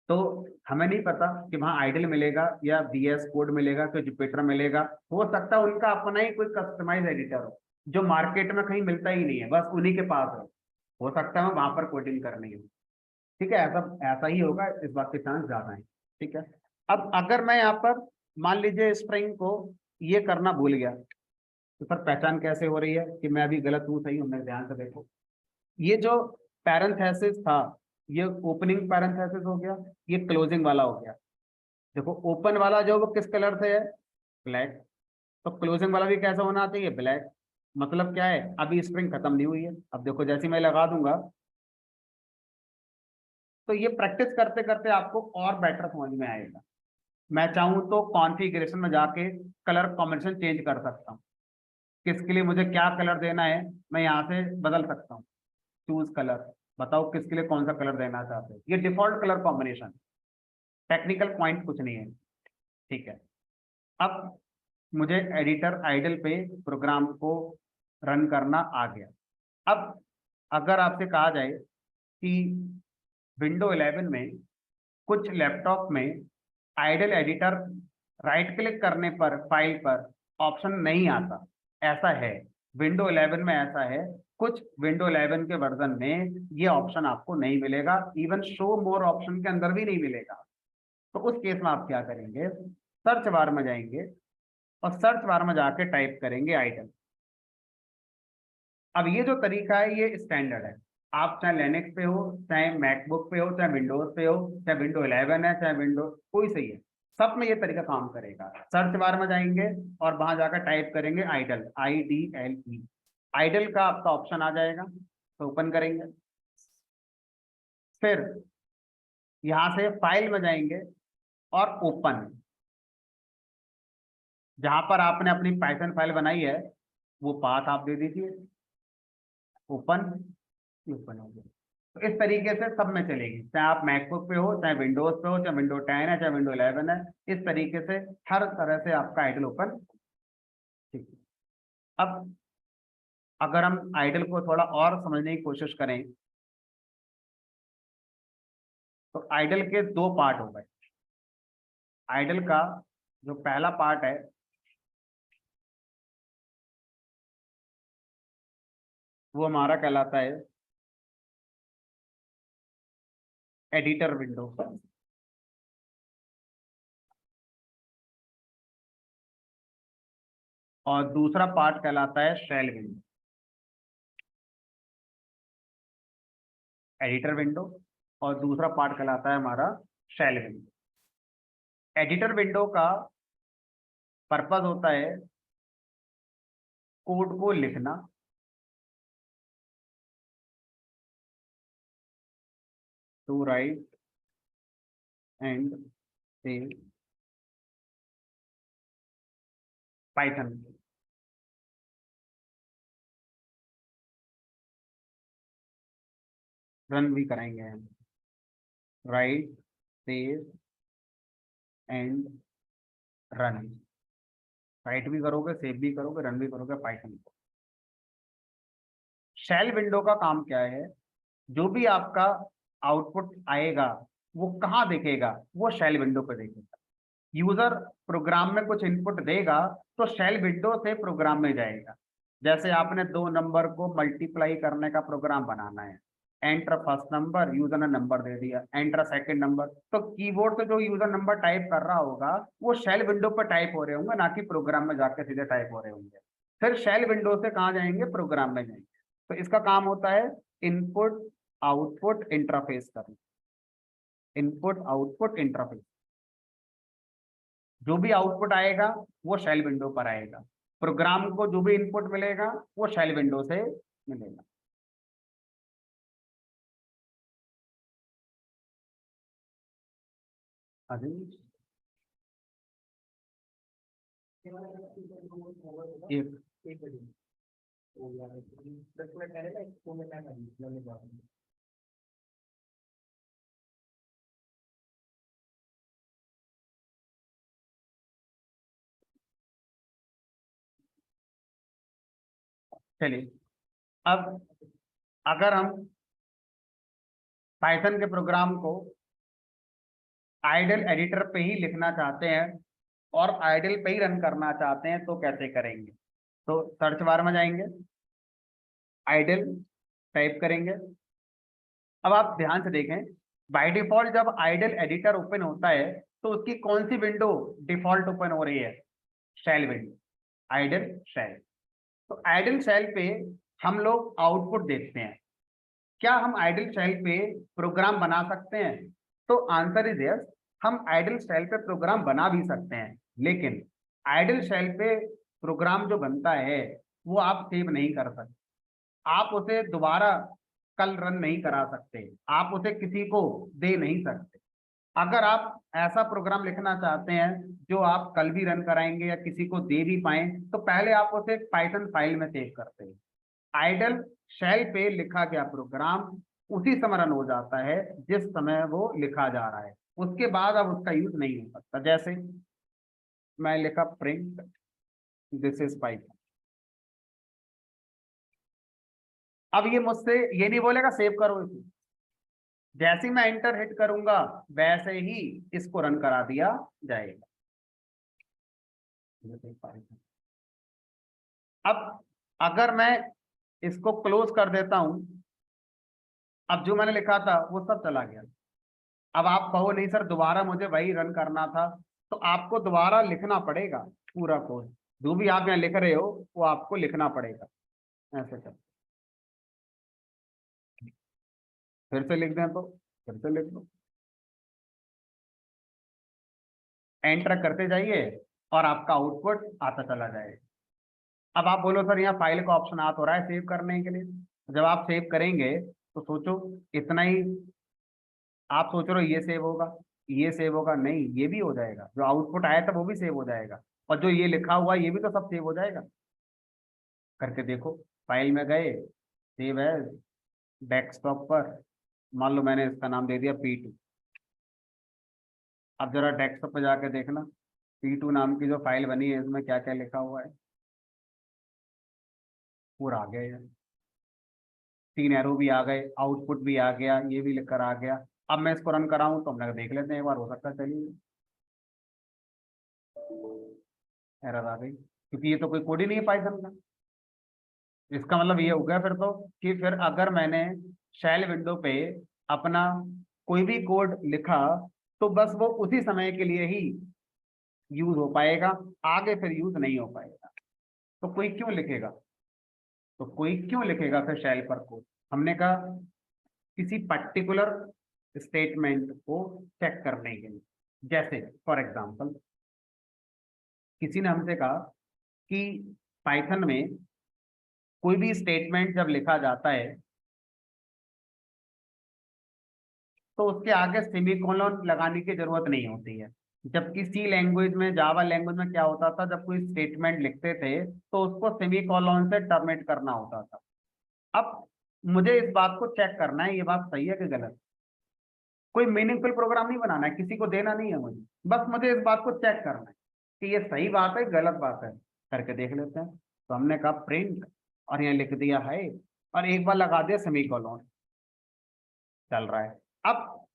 तो हमें नहीं पता कि वहाँ आइडल मिलेगा या VS कोड मिलेगा कि जुपिटर मिलेगा। हो सकता है उनका अपना ही कोई कस्टमाइज एडिटर हो जो मार्केट में कहीं मिलता ही नहीं है, बस उन्हीं के पास हो सकता है वहां पर कोडिंग करनी हो। ठीक है, ऐसा ऐसा ही होगा, इस बात के चांस ज्यादा है। ठीक है, अब अगर मैं यहाँ पर मान लीजिए स्ट्रिंग को ये करना भूल गया, तो सर पहचान कैसे हो रही है कि मैं अभी गलत हूँ सही हूँ, मैं ध्यान से देखो। ये जो पैरेंथेसिस था, ये ओपनिंग पैरेंथेसिस हो गया, ये क्लोजिंग वाला हो गया। देखो ओपन वाला जो वो किस कलर से है, ब्लैक, तो क्लोजिंग वाला भी कैसा होना चाहिए, ब्लैक। मतलब क्या है, अभी स्प्रिंग खत्म नहीं हुई है। अब देखो जैसे मैं लगा दूंगा, तो ये प्रैक्टिस करते करते आपको और बेटर समझ में आएगा। मैं चाहूँ तो कॉन्फ़िगरेशन में जाके कलर कॉम्बिनेशन चेंज कर सकता हूँ, किसके लिए मुझे क्या कलर देना है मैं यहाँ से बदल सकता हूँ। चूज कलर, बताओ किसके लिए कौन सा कलर देना चाहते हो, ये default colour combination, technical point कुछ नहीं है। ठीक है, अब मुझे एडिटर आइडल पे प्रोग्राम को रन करना आ गया। अब अगर आपसे कहा जाए कि विंडो 11 में कुछ लैपटॉप में आइडल एडिटर राइट क्लिक करने पर फाइल पर ऑप्शन नहीं आता, ऐसा है, विंडो 11 में ऐसा है, कुछ विंडो 11 के वर्जन में ये ऑप्शन आपको नहीं मिलेगा, इवन शो मोर ऑप्शन के अंदर भी नहीं मिलेगा। तो उस केस में आप क्या करेंगे, सर्च बार में जाएंगे और सर्च बार में जाके टाइप करेंगे आइडल। अब ये जो तरीका है ये स्टैंडर्ड है, आप चाहे लिनक्स पे हो, चाहे मैकबुक पे हो, चाहे विंडोज पे हो, चाहे विंडो 11 है, चाहे विंडो कोई सही है, सब में ये तरीका काम करेगा। सर्च बार में जाएंगे और वहां जाकर टाइप करेंगे आइडल, IDLE, आइडल का आपका ऑप्शन आ जाएगा, तो ओपन करेंगे। फिर यहां से फाइल में जाएंगे और ओपन, जहां पर आपने अपनी पाइथन फाइल बनाई है वो पाथ आप दे दीजिए, ओपन, ओपन हो गया। तो इस तरीके से सब में चलेगी, चाहे आप मैकबुक पे हो, चाहे विंडोज पे हो, चाहे विंडो 10 है, चाहे विंडो 11 है, इस तरीके से हर तरह से आपका आइडल ओपन। ठीक है। अब अगर हम आइडल को थोड़ा और समझने की कोशिश करें, तो आइडल के दो पार्ट हो गए। आइडल का जो पहला पार्ट है वो हमारा कहलाता है एडिटर विंडो, और दूसरा पार्ट कहलाता है शेल विंडो। एडिटर विंडो और दूसरा पार्ट कहलाता है हमारा शेल विंडो। एडिटर विंडो का पर्पस होता है कोड को लिखना, to write and save Python. Run भी कराएंगे हम, right, save and run. Write भी करोगे, सेव भी करोगे, रन भी करोगे पाइथन को। शेल विंडो का काम क्या है, जो भी आपका आउटपुट आएगा वो कहाँ देखेगा, वो शेल विंडो पे देखेगा। यूजर प्रोग्राम में कुछ इनपुट देगा तो शेल विंडो से प्रोग्राम में जाएगा। जैसे आपने दो नंबर को मल्टीप्लाई करने का प्रोग्राम बनाना है, एंटर फर्स्ट नंबर, यूजर ने नंबर दे दिया, एंटर सेकंड नंबर, तो कीबोर्ड पे जो यूजर नंबर टाइप कर रहा होगा वो शेल विंडो पर टाइप हो रहे होंगे, ना कि प्रोग्राम में जाके सीधे टाइप हो रहे होंगे। फिर शेल विंडो से कहाँ जाएंगे, प्रोग्राम में जाएंगे। तो इसका काम होता है इनपुट आउटपुट इंटरफेस करना, इनपुट आउटपुट इंटरफेस। जो भी आउटपुट आएगा वो शेल विंडो पर आएगा, प्रोग्राम को जो भी इनपुट मिलेगा वो शेल विंडो से मिलेगा। अभी एक चलिए, अब अगर हम पाइथन के प्रोग्राम को आइडल एडिटर पे ही लिखना चाहते हैं और आइडल पे ही रन करना चाहते हैं तो कैसे करेंगे। तो सर्च बार में जाएंगे, आइडल टाइप करेंगे। अब आप ध्यान से देखें, बाय डिफॉल्ट जब आइडल एडिटर ओपन होता है तो उसकी कौन सी विंडो डिफॉल्ट ओपन हो रही है, शेल विंडो, आइडल शेल। तो आइडल शेल पे हम लोग आउटपुट देखते हैं। क्या हम आइडल शेल पे प्रोग्राम बना सकते हैं, तो आंसर इज यस। हम आइडल शेल पे प्रोग्राम बना भी सकते हैं, लेकिन आइडल शेल पे प्रोग्राम जो बनता है वो आप सेव नहीं कर सकते, आप उसे दोबारा कल रन नहीं करा सकते, आप उसे किसी को दे नहीं सकते। अगर आप ऐसा प्रोग्राम लिखना चाहते हैं जो आप कल भी रन कराएंगे या किसी को दे भी पाए, तो पहले आप उसे पाइथन फाइल में सेव करते हैं। आइडल शेल पे लिखा गया प्रोग्राम उसी समय रन हो जाता है जिस समय वो लिखा जा रहा है, उसके बाद अब उसका यूज नहीं हो सकता। जैसे मैं लिखा प्रिंट दिस इज पाइथन, अब ये मुझसे ये नहीं बोलेगा सेव करो इसे, जैसे ही मैं एंटर हिट करूंगा वैसे ही इसको रन करा दिया जाएगा। अब अगर मैं इसको क्लोज कर देता हूं, अब जो मैंने लिखा था वो सब चला गया। अब आप कहो नहीं सर दोबारा मुझे वही रन करना था, तो आपको दोबारा लिखना पड़ेगा पूरा कोड, जो भी आप यहाँ लिख रहे हो वो आपको लिखना पड़ेगा। ऐसे कर फिर से लिख दें तो फिर से लिख दो, एंटर करते जाइए और आपका आउटपुट आता चला जाएगा। अब आप बोलो सर यहाँ फाइल का ऑप्शन आ तो रहा है सेव करने के लिए, जब आप सेव करेंगे तो सोचो इतना ही, आप सोच रहे हो ये सेव होगा, ये सेव होगा, नहीं ये भी हो जाएगा, जो आउटपुट आया था वो भी सेव हो जाएगा, और जो ये लिखा हुआ ये भी तो सब सेव हो जाएगा। करके देखो, फाइल में गए, सेव एज, डेस्कटॉप पर, मान लो मैंने इसका नाम दे दिया P2। अब जरा डेस्कटॉप पे जाके देखना P2 नाम की जो फाइल बनी है इसमें क्या क्या लिखा हुआ है, पूरा आ गया है, 3 एरो भी आ गए, आउटपुट भी आ गया, ये भी लिखकर आ गया। अब मैं इसको रन कराऊं तो हम लोग देख लेते हैं एक बार, हो सकता है, चलिए एरर आ गई, क्योंकि ये तो कोई कोड ही नहीं है पाइथन का। इसका मतलब ये हो गया फिर तो, कि फिर अगर मैंने शेल विंडो पे अपना कोई भी कोड लिखा तो बस वो उसी समय के लिए ही यूज हो पाएगा, आगे फिर यूज नहीं हो पाएगा। तो कोई क्यों लिखेगा, तो कोई क्यों लिखेगा फिर शेल पर कोड। हमने कहा किसी पर्टिकुलर स्टेटमेंट को चेक करने के लिए, जैसे फॉर एग्जांपल किसी ने हमसे कहा कि पाइथन में कोई भी स्टेटमेंट जब लिखा जाता है तो उसके आगे सेमीकोलन लगाने की जरूरत नहीं होती है, जबकि सी लैंग्वेज में, जावा लैंग्वेज में क्या होता था, जब कोई स्टेटमेंट लिखते थे तो उसको सेमीकोलन से टर्मिनेट करना होता था। अब मुझे इस बात को चेक करना है ये बात सही है कि गलत, कोई मीनिंगफुल प्रोग्राम नहीं बनाना है, किसी को देना नहीं है मुझे, बस मुझे इस बात को चेक करना है कि ये सही बात है गलत बात है, करके देख लेते हैं। तो हमने कहा प्रिंट, और यहाँ लिख दिया है, और एक बार लगा दिया सेमीकोलन, चल रहा है। अब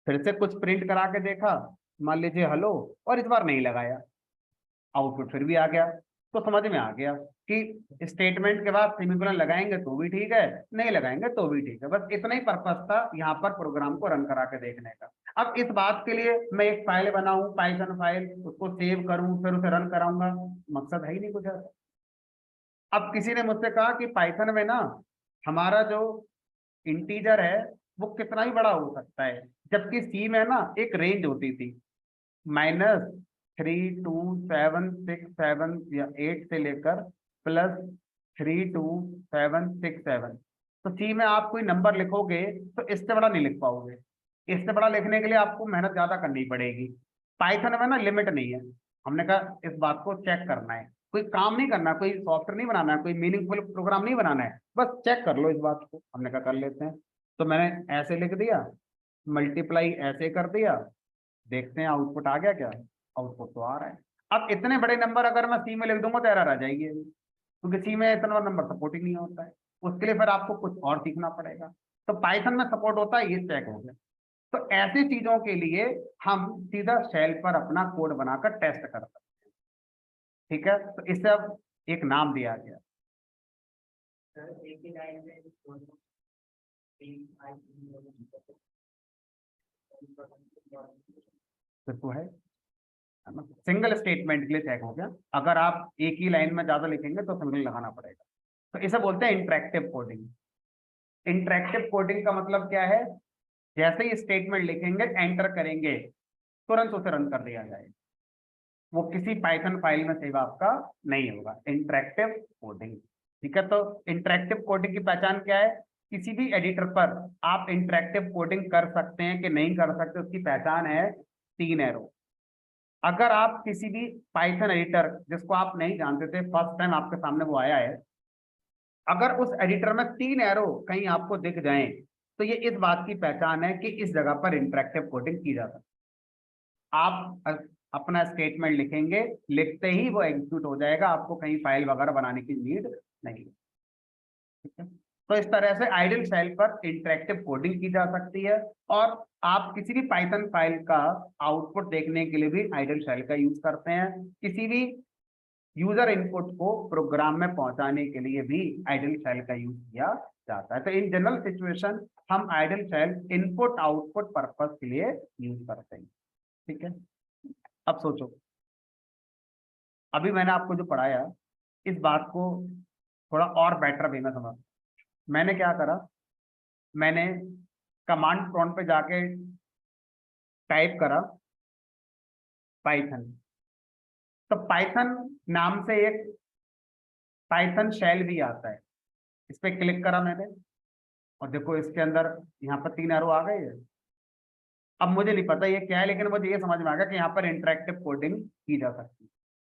फिर से कुछ प्रिंट करा के देखा, मान लीजिए हेलो, और इस बार नहीं लगाया, आउटपुट फिर भी आ गया। तो समझ में आ गया कि स्टेटमेंट के बाद सेमीकोलन लगाएंगे तो भी ठीक है, नहीं लगाएंगे तो भी ठीक है, बस इतना ही पर्पस था यहाँ पर प्रोग्राम को रन करा के देखने का। अब इस बात के लिए मैं एक फाइल बनाऊं, पाइथन फाइल, उसको सेव करूं, फिर उसे रन कराऊंगा, मकसद है ही नहीं कुछ ऐसा। अब किसी ने मुझसे कहा कि पाइथन में ना हमारा जो इंटीजर है वो कितना ही बड़ा हो सकता है, जबकि सी में ना एक रेंज होती थी, -3 2 7 6 7 या 8 से लेकर +3 2 7 6 7। तो सी में आप कोई नंबर लिखोगे तो इससे बड़ा नहीं लिख पाओगे, इससे बड़ा लिखने के लिए आपको मेहनत ज्यादा करनी पड़ेगी। पाइथन में ना लिमिट नहीं है। हमने कहा इस बात को चेक करना है, कोई काम नहीं करना, कोई सॉफ्टवेयर नहीं बनाना है, कोई मीनिंगफुल प्रोग्राम नहीं बनाना है, बस चेक कर लो इस बात को। हमने कहा कर लेते हैं। तो मैंने ऐसे लिख दिया, मल्टीप्लाई ऐसे कर दिया, देखते हैं आउटपुट आ गया क्या, आउटपुट तो आ रहा है। अब इतने बड़े नंबर अगर मैं सी में लिख दूंगा तो एरर आ जाएगी, क्योंकि सी में इतना नंबर सपोर्ट ही नहीं होता है, उसके लिए फिर आपको कुछ और सीखना पड़ेगा। तो पाइथन में सपोर्ट होता है, ये चेक हो गया। तो ऐसी चीजों के लिए हम सीधा शेल पर अपना कोड बनाकर टेस्ट कर सकते हैं। ठीक है, तो इसे अब एक नाम दिया गया। फिर तो है ना, सिंगल स्टेटमेंट के लिए चेक हो गया। अगर आप एक ही लाइन में ज्यादा लिखेंगे तो सिंगल लगाना पड़ेगा। तो इसे बोलते हैं इंटरेक्टिव कोडिंग। इंटरेक्टिव कोडिंग का मतलब क्या है, जैसे ही स्टेटमेंट लिखेंगे, एंटर करेंगे, तुरंत उसे रन कर दिया जाएगा, वो किसी पाइथन फाइल में सेव आपका नहीं होगा। इंटरेक्टिव कोडिंग, ठीक है। तो इंटरेक्टिव कोडिंग की पहचान क्या है, किसी भी एडिटर पर आप इंटरेक्टिव कोडिंग कर सकते हैं कि नहीं कर सकते, उसकी पहचान है 3 एरो। अगर आप किसी भी पाइथन एडिटर जिसको आप नहीं जानते थे, फर्स्ट टाइम आपके सामने वो आया है, अगर उस एडिटर में 3 एरो कहीं आपको दिख जाएं तो ये इस बात की पहचान है कि इस जगह पर इंटरेक्टिव कोडिंग की जा सकती है। आप अपना स्टेटमेंट लिखेंगे, लिखते ही वो एग्जीक्यूट हो जाएगा, आपको कहीं फाइल वगैरह बनाने की नीड नहीं है। ठीक है, तो इस तरह से आइडल शेल पर इंटरेक्टिव कोडिंग की जा सकती है, और आप किसी भी पाइथन फाइल का आउटपुट देखने के लिए भी आइडल शेल का यूज करते हैं। किसी भी यूजर इनपुट को प्रोग्राम में पहुंचाने के लिए भी आइडल शेल का यूज किया जाता है। तो इन जनरल सिचुएशन हम idle shell input output purpose के लिए यूज करते हैं। ठीक है, अब सोचो, अभी मैंने आपको जो पढ़ाया इस बात को थोड़ा और बेटर वे में समझ, मैंने क्या करा, मैंने कमांड प्रॉम्प्ट पे जाके टाइप करा पाइथन, तो पाइथन नाम से एक पाइथन शेल भी आता है। इस पे क्लिक करा मैंने और देखो इसके अंदर यहाँ पर 3 एरो आ गए हैं। अब मुझे नहीं पता ये क्या है, लेकिन मुझे ये समझ में आ गया कि यहाँ पर इंटरेक्टिव कोडिंग की जा सकती है,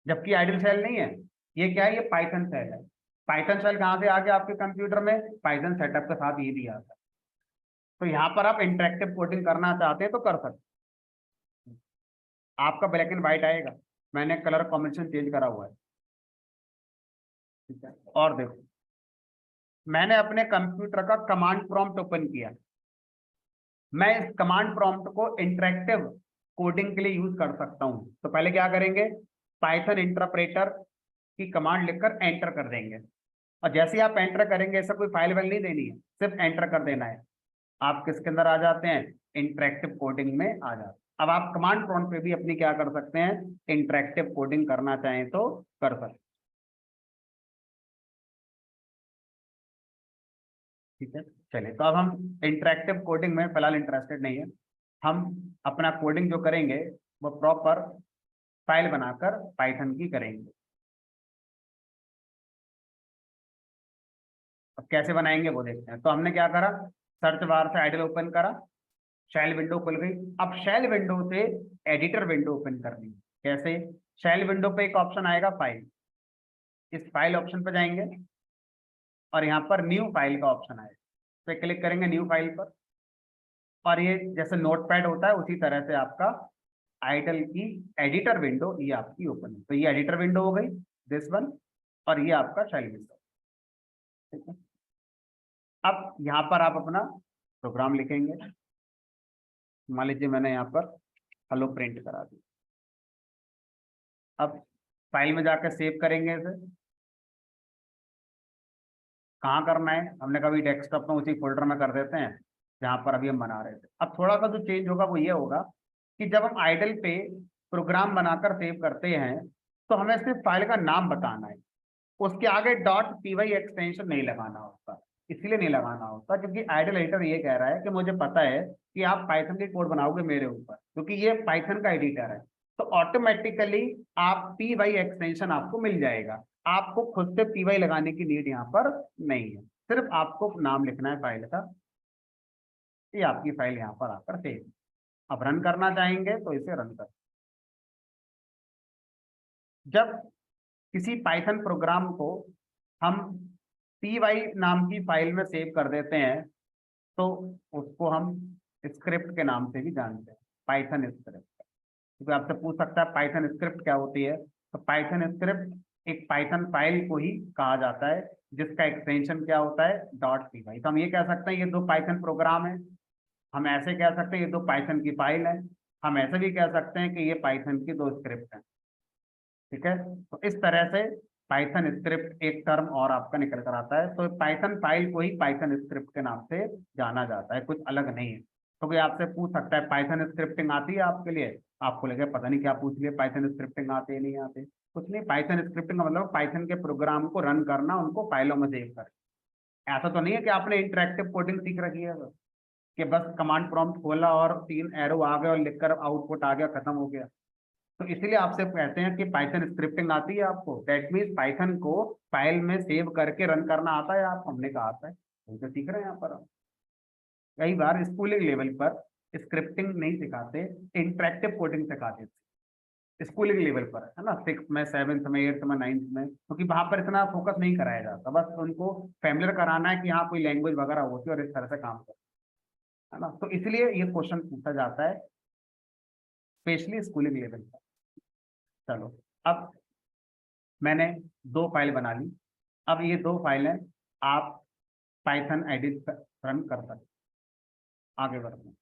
जबकि आइडल शेल नहीं है। ये क्या है? ये पाइथन शेल है। पाइथन शेल कहाँ से आ गया आपके कंप्यूटर में? पाइथन सेटअप के साथ ये भी आता है। तो यहाँ पर आप इंटरेक्टिव कोडिंग करना चाहते हैं तो कर सकते हैं। आपका ब्लैक एंड व्हाइट आएगा, मैंने कलर कॉम्बिनेशन चेंज करा हुआ है, ठीक है। और देखो मैंने अपने कंप्यूटर का कमांड प्रॉम्प्ट ओपन किया, मैं इस कमांड प्रॉम्प्ट को इंटरेक्टिव कोडिंग के लिए यूज कर सकता हूं। तो पहले क्या करेंगे, पाइथन इंटरप्रेटर की कमांड लिखकर एंटर कर देंगे, और जैसे ही आप एंटर करेंगे, ऐसा कोई फाइल वाइल नहीं देनी है, सिर्फ एंटर कर देना है। आप किसके अंदर आ जाते हैं? इंटरेक्टिव कोडिंग में आ जाते हैं। अब आप कमांड प्रॉम्प्ट पे भी अपनी क्या कर सकते हैं? इंटरेक्टिव कोडिंग करना चाहें तो कर सकते हैं, ठीक है। चलिए, तो अब हम इंटरेक्टिव कोडिंग में फिलहाल इंटरेस्टेड नहीं है। हम अपना कोडिंग जो करेंगे वो प्रॉपर फाइल बनाकर पाइथन की करेंगे। अब कैसे बनाएंगे वो देखते हैं। तो हमने क्या करा, सर्च बार से आइडल ओपन करा, शेल विंडो खुल गई। अब शेल विंडो से एडिटर विंडो ओपन करनी है। कैसे? शेल विंडो पे एक ऑप्शन आएगा फाइल, इस फाइल ऑप्शन पे जाएंगे और यहाँ पर न्यू फाइल का ऑप्शन आएगा, तो क्लिक करेंगे न्यू फाइल पर। और ये जैसे नोटपैड होता है उसी तरह से आपका आइडल की एडिटर विंडो ये आपकी ओपन है। तो ये एडिटर विंडो हो गई, दिस वन, और ये आपका शेल विंडो, ठीक है। अब यहाँ पर आप अपना प्रोग्राम लिखेंगे। मान लीजिए मैंने यहाँ पर हेलो प्रिंट करा दी। अब फाइल में जाकर सेव करेंगे इसे। कहाँ करना है? हमने कभी डेस्कटॉप में उसी फोल्डर में कर देते हैं जहाँ पर अभी हम बना रहे थे। अब थोड़ा सा जो चेंज होगा वो ये होगा कि जब हम आइडल पे प्रोग्राम बनाकर सेव करते हैं तो हमें सिर्फ फाइल का नाम बताना है, उसके आगे डॉट पीवाई एक्सटेंशन नहीं लगाना होता। इसलिए नहीं लगाना होता क्योंकि आइडल एडिटर ये कह रहा है कि मुझे पता है कि आप पाइथन के कोड बनाओगे मेरे ऊपर, क्योंकि ये पाइथन का एडिटर है। तो ऑटोमेटिकली आप पीवाई एक्सटेंशन आपको मिल जाएगा, आपको खुद से पीवाई लगाने की नीड यहाँ पर नहीं है। सिर्फ आपको नाम लिखना है फाइल का, ये आपकी फाइल यहाँ पर आकर सेव। अब रन करना चाहेंगे तो इसे रन कर। जब किसी पाइथन प्रोग्राम को हम py नाम की फाइल में सेव कर देते हैं तो उसको हम स्क्रिप्ट के नाम से भी जानते हैं, पाइथन स्क्रिप्ट। क्योंकि आपसे पूछ सकता है पाइथन स्क्रिप्ट क्या होती है, तो पाइथन स्क्रिप्ट एक पाइथन फाइल को ही कहा जाता है जिसका एक्सटेंशन क्या होता है? Dot P Y. तो हम ये कह सकते हैं ये दो पाइथन प्रोग्राम है, हम ऐसे कह सकते हैं ये दो पाइथन की फाइल है, हम ऐसे भी कह सकते हैं कि ये पाइथन की दो स्क्रिप्ट है, ठीक है। तो इस तरह से पाइथन स्क्रिप्ट एक टर्म और आपका निकल कर आता है। तो पाइथन फाइल को ही पाइथन स्क्रिप्ट के नाम से जाना जाता है, कुछ अलग नहीं है। तो कोई आपसे पूछ सकता है पाइथन स्क्रिप्टिंग आती है आपके लिए, आपको लगे पता नहीं क्या पूछ लिया, पाइथन स्क्रिप्टिंग आती है नहीं आती, कुछ नहीं। पाइथन स्क्रिप्टिंग का मतलब पाइथन के प्रोग्राम को रन करना, उनको फाइलों में सेव कर। ऐसा तो नहीं है कि आपने इंटरेक्टिव कोडिंग सीख रखी है बस, कि बस कमांड प्रॉम्प्ट खोला और 3 एरो आ गए और लिखकर आउटपुट आ गया, खत्म हो गया। तो इसलिए आपसे कहते हैं कि पाइथन स्क्रिप्टिंग आती है आपको, दैट मीन्स पाइथन को फाइल में सेव करके रन करना आता है आपको। हमने कहा आता है, हम तो सीख रहे हैं यहाँ पर। कई बार स्कूलिंग लेवल पर स्क्रिप्टिंग नहीं सिखाते, इंटरेक्टिव कोडिंग सिखाते थे स्कूलिंग लेवल पर, है ना, 6th में, 7th में, 8th में, 9th में, क्योंकि वहां पर इतना फोकस नहीं कराया जाता, बस उनको फैमिलियर कराना है कि हाँ कोई लैंग्वेज वगैरह होती है और इस तरह से काम करते, है ना। तो इसलिए ये क्वेश्चन पूछा जाता है स्पेशली स्कूलिंग लेवल पर। चलो, अब मैंने 2 फाइल बना ली। अब ये 2 फाइलें आप पाइथन एडिट रन कर सकते, आगे बढ़ते हैं।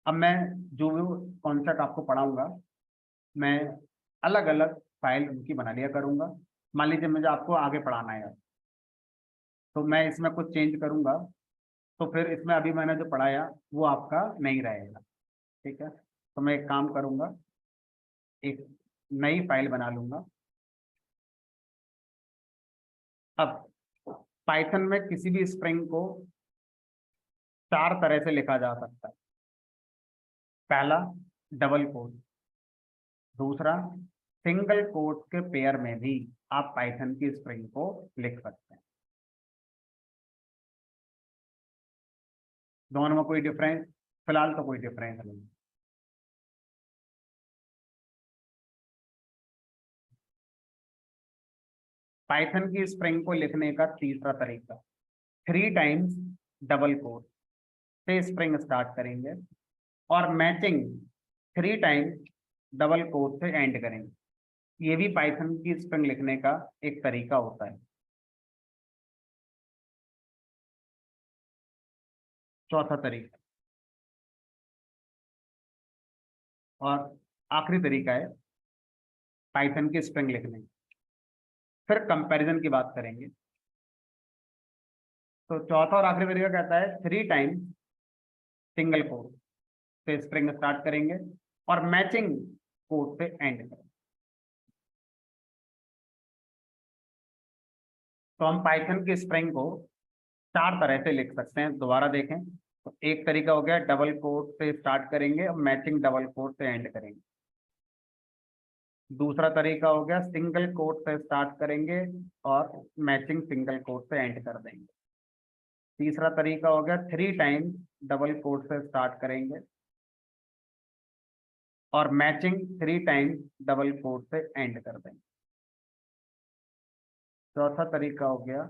अब मैं जो कॉन्सेप्ट आपको पढ़ाऊंगा, मैं अलग अलग फाइल उनकी बना लिया करूंगा। मान लीजिए मुझे आपको आगे पढ़ाना है तो मैं इसमें कुछ चेंज करूंगा, तो फिर इसमें अभी मैंने जो पढ़ाया वो आपका नहीं रहेगा, ठीक है। तो मैं एक काम करूंगा, एक नई फाइल बना लूंगा। अब पाइथन में किसी भी स्ट्रिंग को 4 तरह से लिखा जा सकता है। पहला, डबल कोट। दूसरा, सिंगल कोट के पेयर में भी आप पाइथन की स्ट्रिंग को लिख सकते हैं। दोनों में कोई डिफरेंस? फिलहाल तो कोई डिफरेंस नहीं। पाइथन की स्ट्रिंग को लिखने का तीसरा तरीका, 3 टाइम्स डबल कोट से स्ट्रिंग स्टार्ट करेंगे और मैचिंग 3 टाइम्स डबल कोट से एंड करेंगे। ये भी पाइथन की स्ट्रिंग लिखने का एक तरीका होता है। चौथा तरीका और आखिरी तरीका है पाइथन की स्ट्रिंग लिखने का। फिर कंपैरिजन की बात करेंगे। तो चौथा और आखिरी तरीका कहता है 3 टाइम्स सिंगल कोट से स्ट्रिंग स्टार्ट करेंगे और मैचिंग कोट से एंड करेंगे। तो हम पाइथन की स्ट्रिंग को 4 तरह से लिख सकते हैं। दोबारा देखें तो एक तरीका हो गया डबल कोट से स्टार्ट करेंगे और मैचिंग डबल कोट से एंड करेंगे। दूसरा तरीका हो गया सिंगल कोट से स्टार्ट करेंगे और मैचिंग सिंगल कोट से एंड कर देंगे। तीसरा तरीका हो गया 3 टाइम्स डबल कोट से स्टार्ट करेंगे और मैचिंग 3 टाइम्स डबल कोट से एंड कर देंगे। चौथा तरीका हो गया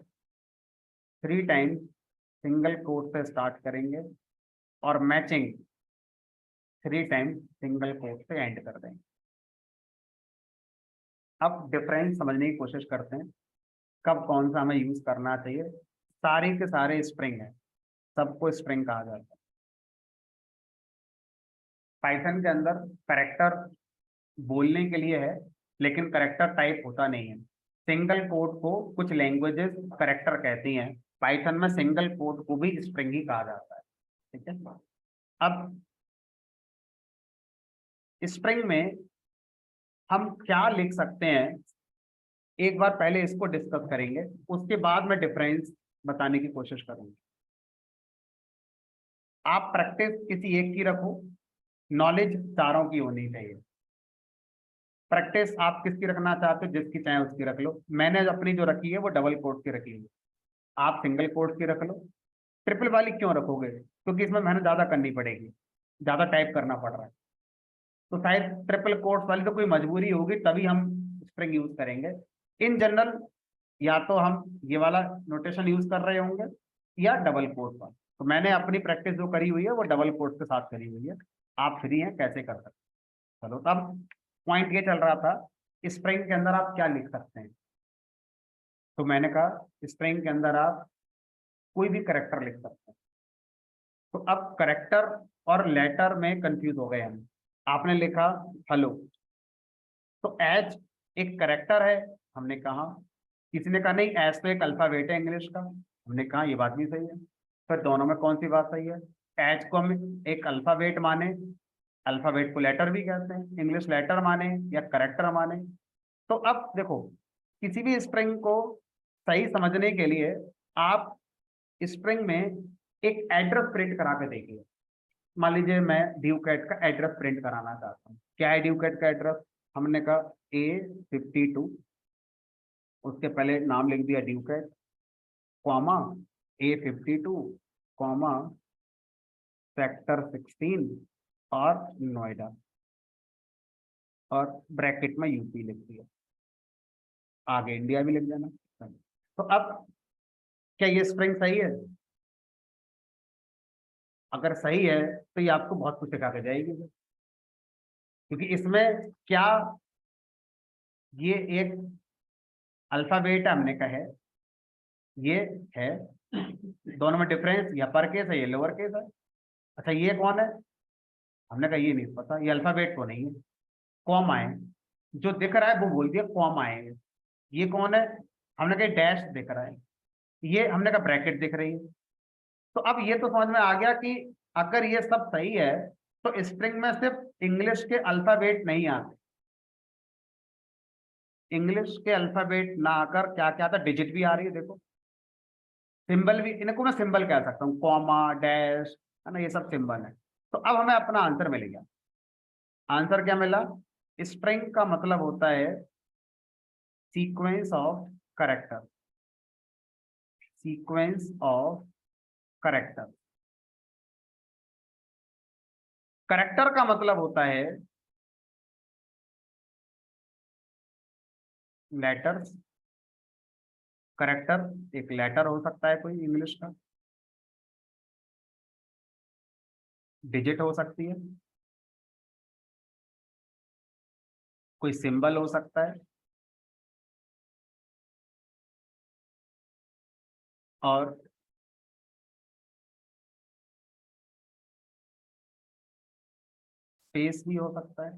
3 टाइम्स सिंगल कोट से स्टार्ट करेंगे और मैचिंग 3 टाइम्स सिंगल कोट से एंड कर देंगे। अब डिफरेंस समझने की कोशिश करते हैं, कब कौन सा हमें यूज करना चाहिए। सारे के सारे स्प्रिंग है, सबको स्प्रिंग कहा जाता है। पाइथन के अंदर करेक्टर बोलने के लिए है, लेकिन करेक्टर टाइप होता नहीं है। सिंगल कोट को कुछ लैंग्वेजेस करेक्टर कहती हैं, पाइथन में सिंगल कोट को भी स्प्रिंग ही कहा जाता है। ठीक है। अब स्प्रिंग में हम क्या लिख सकते हैं, एक बार पहले इसको डिस्कस करेंगे, उसके बाद में डिफरेंस बताने की कोशिश करूंगा। आप प्रैक्टिस किसी एक की रखो, नॉलेज चारों की होनी चाहिए। प्रैक्टिस आप किसकी रखना चाहते हो, जिसकी चाहे उसकी रख लो। मैंने अपनी जो रखी है वो डबल कोट की रखी है, आप सिंगल कोट की रख लो। ट्रिपल वाली क्यों रखोगे? क्योंकि इसमें मेहनत ज्यादा करनी पड़ेगी, ज्यादा टाइप करना पड़ रहा है। तो शायद ट्रिपल कोट्स वाली तो कोई मजबूरी होगी, तभी हम स्प्रिंग यूज करेंगे। इन जनरल या तो हम ये वाला नोटेशन यूज कर रहे होंगे या डबल कोट वाला। तो मैंने अपनी प्रैक्टिस जो करी हुई है वो डबल कोट के साथ करी हुई है। आप फ्री हैं, कैसे कर सकते हैं। चलो, तब पॉइंट ये चल रहा था स्प्रिंग के अंदर आप क्या लिख सकते हैं। तो मैंने कहा स्प्रिंग के अंदर आप कोई भी करेक्टर लिख सकते हैं। तो अब करेक्टर और लेटर में कंफ्यूज हो गए हम। आपने लिखा हेलो, तो एज एक करेक्टर है, हमने कहा। किसी ने कहा नहीं, एज तो एक अल्फाबेट है इंग्लिश का, हमने कहा ये बात भी सही है। फिर दोनों में कौन सी बात सही है? एज को हम एक अल्फाबेट माने, अल्फाबेट को लेटर भी कहते हैं, इंग्लिश लेटर माने या करेक्टर माने। तो अब देखो, किसी भी स्ट्रिंग को सही समझने के लिए आप स्ट्रिंग में एक एड्रेस प्रिंट करा के देखिए। मान लीजिए मैं ड्यूकैट का एड्रेस प्रिंट कराना चाहता हूँ। क्या है ड्यूकैट का एड्रेस? हमने कहा A52, उसके पहले नाम लिख दिया ड्यूकैट, कॉमा A52, कॉमा सेक्टर 16 और नोएडा, और ब्रैकेट में यूपी लिख दिया, आगे इंडिया भी लिख देना। तो अब क्या ये स्ट्रिंग सही है? अगर सही है तो ये आपको बहुत कुछ सिखा के जाएगी, क्योंकि इसमें क्या, ये एक अल्फाबेट हमने कहा है, ये है, दोनों में डिफरेंस, ये अपर केस है, ये लोअर केस है। अच्छा, ये कौन है? हमने कहा ये नहीं पता, ये अल्फाबेट तो नहीं है। कॉमा है, जो दिख रहा है वो बोल दिया कॉमा है। ये कौन है? हमने कहा डैश दिख रहा है, ये हमने कहा ब्रैकेट दिख रही है। तो अब ये तो समझ में आ गया कि अगर ये सब सही है तो स्ट्रिंग में सिर्फ इंग्लिश के अल्फाबेट नहीं आते, इंग्लिश के अल्फाबेट ना आकर क्या क्या आता, डिजिट भी आ रही है। देखो, सिंबल भी, इनको मैं सिंबल कह सकता हूँ, कॉमा, डैश, है ना, ये सब सिंबल है। तो अब हमें अपना आंसर मिल गया। आंसर क्या मिला? स्ट्रिंग का मतलब होता है sequence of character, sequence of character. Character का मतलब होता है लेटर्स। करेक्टर एक लेटर हो सकता है कोई इंग्लिश का, डिजिट हो सकती है, कोई सिंबल हो सकता है, और स्पेस भी हो सकता है,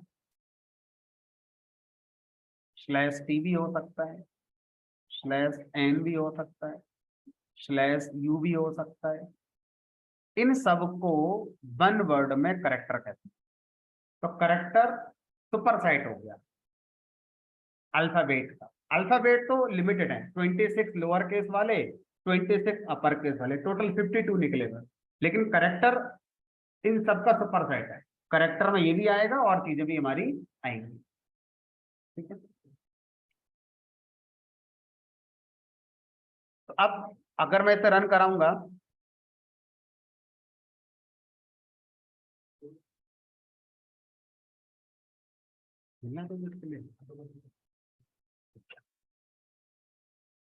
स्लैश टी भी हो सकता है, स्लैश एन भी हो सकता है, स्लैश यू भी हो सकता है। इन सब को वन वर्ड में करेक्टर कहते हैं। तो करेक्टर सुपर सेट हो गया अल्फाबेट का। अल्फाबेट तो लिमिटेड है, 26 लोअर केस वाले, 26 अपर केस वाले, टोटल 52 निकलेगा। लेकिन करेक्टर इन सबका सुपर सेट है। करेक्टर में ये भी आएगा और चीजें भी हमारी आएंगी। ठीक है, तो अब अगर मैं इसे रन कराऊंगा,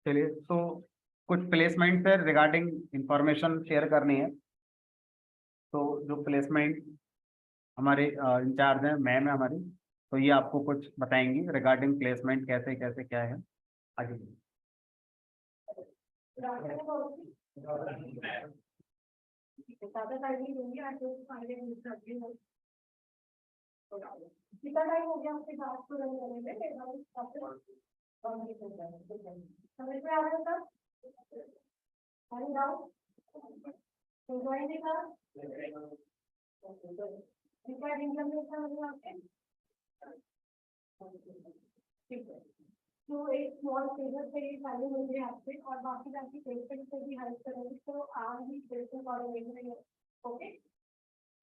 चलिए, तो कुछ प्लेसमेंट से रिगार्डिंग इंफॉर्मेशन शेयर करनी है। तो जो प्लेसमेंट हमारे इंचार्ज हैं, मैम है हमारी, तो ये आपको कुछ बताएंगी रिगार्डिंग प्लेसमेंट, कैसे कैसे क्या है आगे। कितना टाइम हो गया आपके बात को रन करने में? समझ में आ रहा है सर? ठीक है, तो एक स्मॉल फेवर से ये चालू होंगे आपसे, और बाकी बाकी पेशेंट को भी हेल्प करेंगे, तो आप भी पेशेंट कोऑर्डिनेटर है। ओके,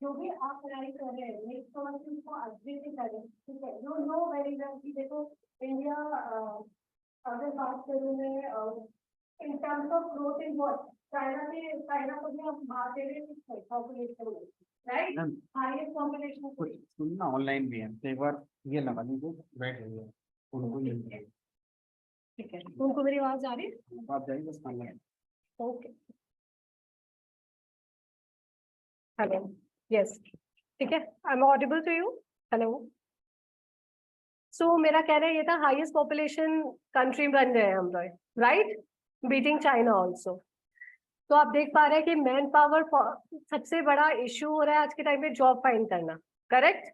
जो भी आप पढ़ाई कर रहे हैं नेक्स्ट क्वेश्चन को अच्छे से करें। ठीक है, नो नो वेरी वेल कि देखो इंडिया, अगर बात करूँ मैं in terms of growth in what, China को भी हम बात दे रहे हैं पॉपुलेशन में, राइट, हाईएस्ट पॉपुलेशन। कुछ सुनना ऑनलाइन भी है, तो एक बार ये लगा लीजिए, बैठ रही है उनको मिल जाएगी। ठीक है, उनको मेरी आवाज आ रही है? आप जाइए बस ऑनलाइन। ओके, हेलो, यस, ठीक है, I am audible to you? Hello, so मेरा कहना ये था, हाईएस्ट पॉपुलेशन कंट्री बन गए हम लोग, राइट, बीटिंग चाइना ऑल्सो। तो आप देख पा रहे हैं कि मैन पावर सबसे बड़ा इशू हो रहा है आज के टाइम में, जॉब फाइंड करना, करेक्ट।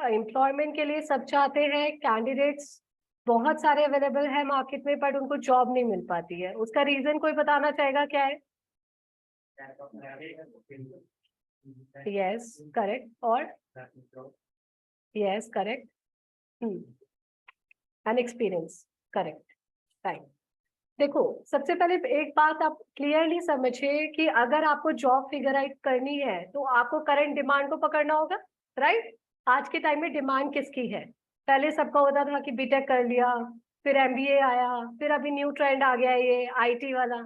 एम्प्लॉयमेंट के लिए सब चाहते हैं, कैंडिडेट्स बहुत सारे अवेलेबल है मार्केट में, बट उनको जॉब नहीं मिल पाती है। उसका रीजन कोई बताना चाहेगा क्या है? यस करेक्ट, और yes correct, and experience, correct, right. देखो, सबसे पहले एक बात आप क्लियरली समझिए कि अगर आपको जॉब फिगर आउट करनी है तो आपको करंट डिमांड को पकड़ना होगा, राइट। आज के टाइम में डिमांड किसकी है? पहले सबका होता था कि बीटेक कर लिया, फिर एमबीए आया, फिर अभी न्यू ट्रेंड आ गया ये आईटी वाला,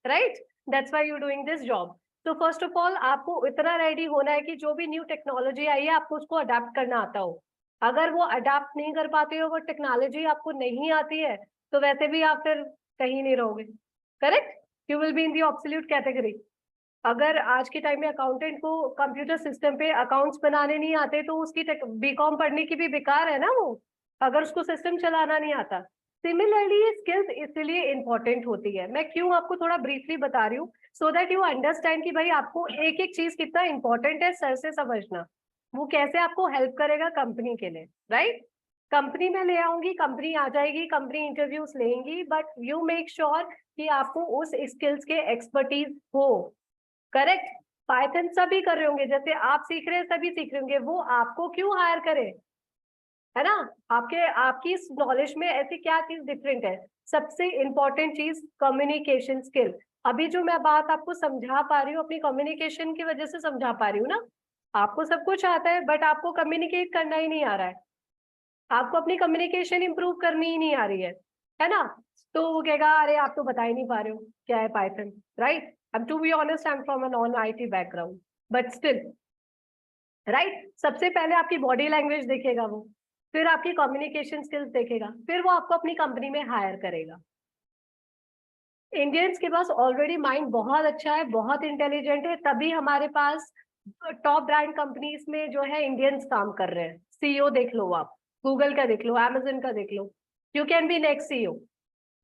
right. That's why you doing this job. तो फर्स्ट ऑफ ऑल आपको इतना रेडी होना है कि जो भी न्यू टेक्नोलॉजी आई है आपको उसको अडेप्ट करना आता हो। अगर वो अडेप्ट नहीं कर पाते हो, वो टेक्नोलॉजी आपको नहीं आती है, तो वैसे भी आप फिर कहीं नहीं रहोगे, correct, you will be in the absolute category. अगर आज के टाइम में अकाउंटेंट को कंप्यूटर सिस्टम पे अकाउंट्स बनाने नहीं आते तो उसकी बीकॉम पढ़ने की भी बेकार है ना वो, अगर उसको सिस्टम चलाना नहीं आता। सिमिलरली ये स्किल्स इसलिए इंपॉर्टेंट होती है। मैं क्यों आपको थोड़ा ब्रीफली बता रही हूँ, सो दैट यू अंडरस्टैंड कि भाई आपको एक एक चीज कितना इंपॉर्टेंट है सर से समझना, वो कैसे आपको हेल्प करेगा कंपनी के लिए, राइट। कंपनी में ले आऊंगी, कंपनी आ जाएगी, कंपनी इंटरव्यूज लेंगी, बट यू मेक श्योर कि आपको उस स्किल्स के एक्सपर्टीज हो, करेक्ट। पाइथन सभी कर रहे होंगे, जैसे आप सीख रहे हैं सभी सीख रहे होंगे, वो आपको क्यों हायर करे? है ना। आपकी इस नॉलेज में ऐसी क्या चीज डिफरेंट है? सबसे इंपॉर्टेंट चीज कम्युनिकेशन स्किल। अभी जो मैं बात आपको समझा पा रही हूँ अपनी कम्युनिकेशन की वजह से समझा पा रही हूँ ना। आपको सब कुछ आता है बट आपको कम्युनिकेट करना ही नहीं आ रहा है, आपको अपनी कम्युनिकेशन इंप्रूव करनी ही नहीं आ रही है ना। तो वो कहेगा अरे आप तो बता ही नहीं पा रहे हो क्या है पाइथन, राइट। अब to be honest I am from a non IT background but still, right. सबसे पहले आपकी बॉडी लैंग्वेज देखेगा वो, फिर आपकी कम्युनिकेशन स्किल्स देखेगा, फिर वो आपको अपनी कंपनी में हायर करेगा। इंडियंस के पास ऑलरेडी माइंड बहुत अच्छा है, बहुत इंटेलिजेंट है, तभी हमारे पास टॉप ब्रांड कंपनीज में जो है इंडियंस काम कर रहे हैं। सीईओ देख लो आप, गूगल का देख लो, अमेजन का देख लो, you can be next CEO.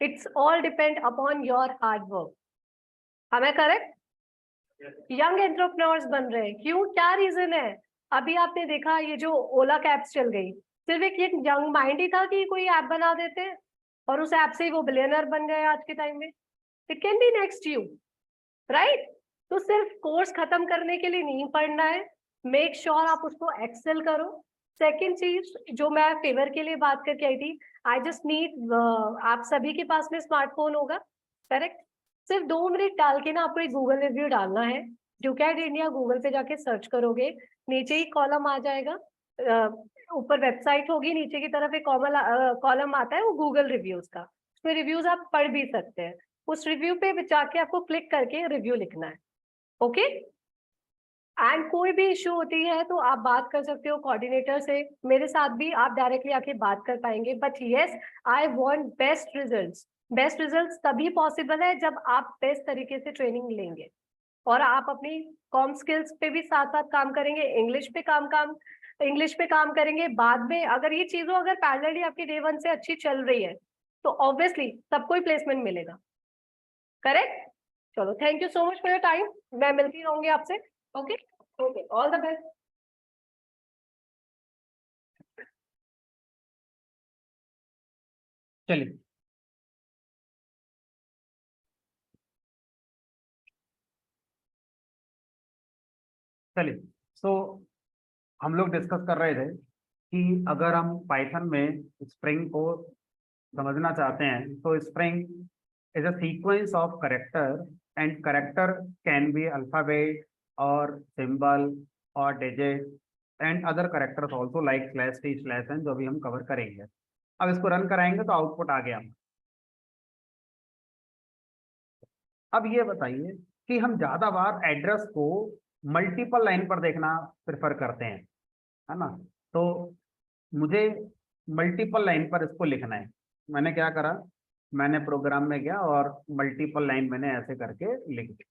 It's all depend upon your hard work. हमें करेक्ट? यंग एंटरप्रेन्योर्स बन रहे हैं, क्यों, क्या रीजन है? अभी आपने देखा ये जो ओला कैब्स चल गई, सिर्फ एक यंग माइंड ही था कि कोई ऐप बना देते हैं और उस ऐप से ही वो बिलियनर बन गए आज के टाइम में। It can be next you, right. तो सिर्फ कोर्स खत्म करने के लिए नहीं पढ़ना है, मेक श्योर आप उसको एक्सेल करो। सेकेंड चीज जो मैं फेवर के लिए बात करके आई थी, आई जस्ट नीड, आप सभी के पास में स्मार्टफोन होगा, करेक्ट। सिर्फ 2 मिनट डाल के ना आपको एक गूगल रिव्यू डालना है। ड्यूकैट इंडिया गूगल पे जाके सर्च करोगे, नीचे ही कॉलम आ जाएगा, ऊपर वेबसाइट होगी, नीचे की तरफ एक कॉलम आता है वो गूगल रिव्यूज का, उसमें रिव्यूज आप पढ़ भी सकते हैं। उस रिव्यू पे जाके आपको क्लिक करके रिव्यू लिखना है, ओके। एंड कोई भी इश्यू होती है तो आप बात कर सकते हो कोऑर्डिनेटर से, मेरे साथ भी आप डायरेक्टली आके बात कर पाएंगे। But yes, I want best results. Best results तभी पॉसिबल है जब आप बेस्ट तरीके से ट्रेनिंग लेंगे और आप अपनी कॉम स्किल्स पे भी साथ साथ काम करेंगे, इंग्लिश पे काम करेंगे। बाद में अगर ये चीजों अगर पैरेलली आपकी डे 1 से अच्छी चल रही है तो ऑब्वियसली सबको ही प्लेसमेंट मिलेगा, करेक्ट। चलो, thank you so much for your time, मैं मिलती रहूंगी आपसे। Okay, okay, all the best. चलिए चलिए। सो हम लोग डिस्कस कर रहे थे कि अगर हम पाइथन में स्प्रिंग को समझना चाहते हैं तो string is a sequence of character, and character can be alphabet और सिंबल और digit and other characters also like slash T slash N, जो भी हम कवर करेंगे। अब इसको रन कराएंगे तो आउटपुट आ गया। अब ये बताइए कि हम ज्यादा बार एड्रेस को मल्टीपल लाइन पर देखना प्रेफर करते हैं, है ना। तो मुझे मल्टीपल लाइन पर इसको लिखना है। मैंने क्या करा, मैंने प्रोग्राम में गया और मल्टीपल लाइन मैंने ऐसे करके लिख दी।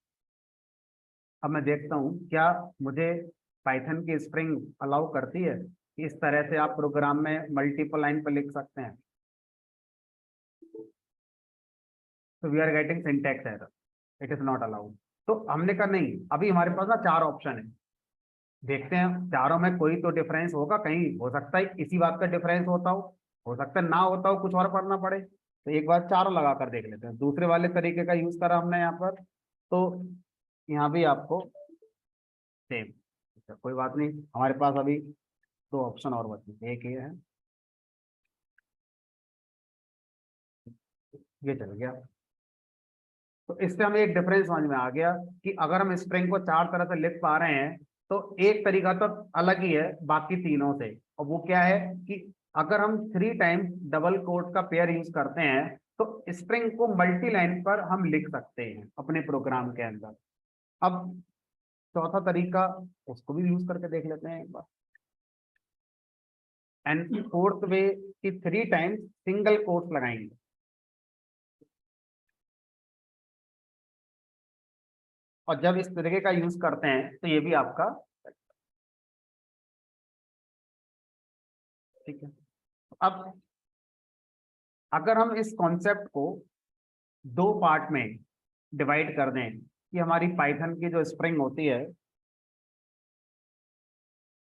अब मैं देखता हूँ क्या मुझे पाइथन की स्प्रिंग अलाउ करती है कि इस तरह से आप प्रोग्राम में मल्टीपल लाइन पर लिख सकते हैं। तो we are getting syntax error, it is not allowed. तो हमने कहा नहीं, अभी हमारे पास ना 4 ऑप्शन है, देखते हैं चारों में कोई तो डिफरेंस होगा, कहीं हो सकता है इसी बात का डिफरेंस हो सकता है ना होता हो, कुछ और करना पड़े। तो एक बार चारों लगा कर देख लेते हैं। दूसरे वाले तरीके का यूज करा हमने यहाँ पर, तो यहाँ भी आपको सेम। कोई बात नहीं, हमारे पास अभी 2 ऑप्शन और बचे, एक ये है, ये चल गया। तो इससे हमें एक डिफरेंस समझ में आ गया कि अगर हम स्प्रिंग को 4 तरह से लिख पा रहे हैं तो एक तरीका तो अलग ही है बाकी तीनों से। और वो क्या है कि अगर हम 3 टाइम्स डबल कोट का पेयर यूज करते हैं तो स्प्रिंग को मल्टी लाइन पर हम लिख सकते हैं अपने प्रोग्राम के अंदर। अब चौथा तरीका, उसको भी यूज करके देख लेते हैं एक बार। एंड फोर्थ वे कि 3 टाइम्स सिंगल कोट्स लगाएंगे। और जब इस तरीके का यूज करते हैं तो ये भी आपका ठीक है। अब अगर हम इस कॉन्सेप्ट को 2 पार्ट में डिवाइड कर दें कि हमारी पाइथन की जो स्प्रिंग होती है,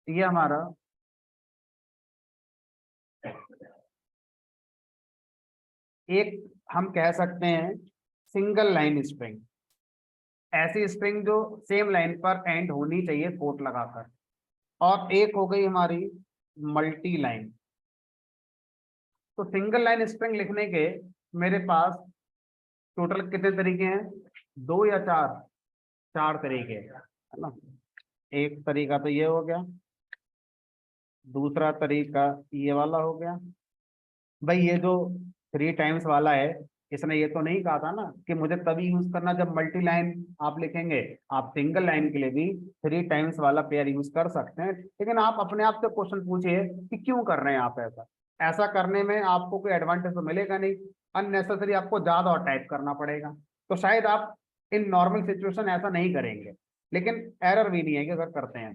ये हमारा एक, हम कह सकते हैं सिंगल लाइन स्प्रिंग, ऐसी स्प्रिंग जो सेम लाइन पर एंड होनी चाहिए कोट लगाकर। और एक हो गई हमारी मल्टी लाइन, तो सिंगल लाइन स्ट्रिंग लिखने के मेरे पास टोटल कितने तरीके हैं, 2 या 4? 4 तरीके है ना। एक तरीका तो ये हो गया, दूसरा तरीका ये वाला हो गया। भाई ये जो 3 टाइम्स वाला है, इसने ये तो नहीं कहा था ना कि मुझे तभी यूज करना जब मल्टी लाइन आप लिखेंगे। आप सिंगल लाइन के लिए भी 3 टाइम्स वाला पेयर यूज कर सकते हैं, लेकिन आप अपने आप से क्वेश्चन पूछिए कि क्यों कर रहे हैं आप ऐसा। ऐसा करने में आपको कोई एडवांटेज तो मिलेगा नहीं, अननेसेसरी आपको ज्यादा और टाइप करना पड़ेगा। तो शायद आप इन नॉर्मल सिचुएशन ऐसा नहीं करेंगे, लेकिन एरर भी नहीं है कि अगर करते हैं।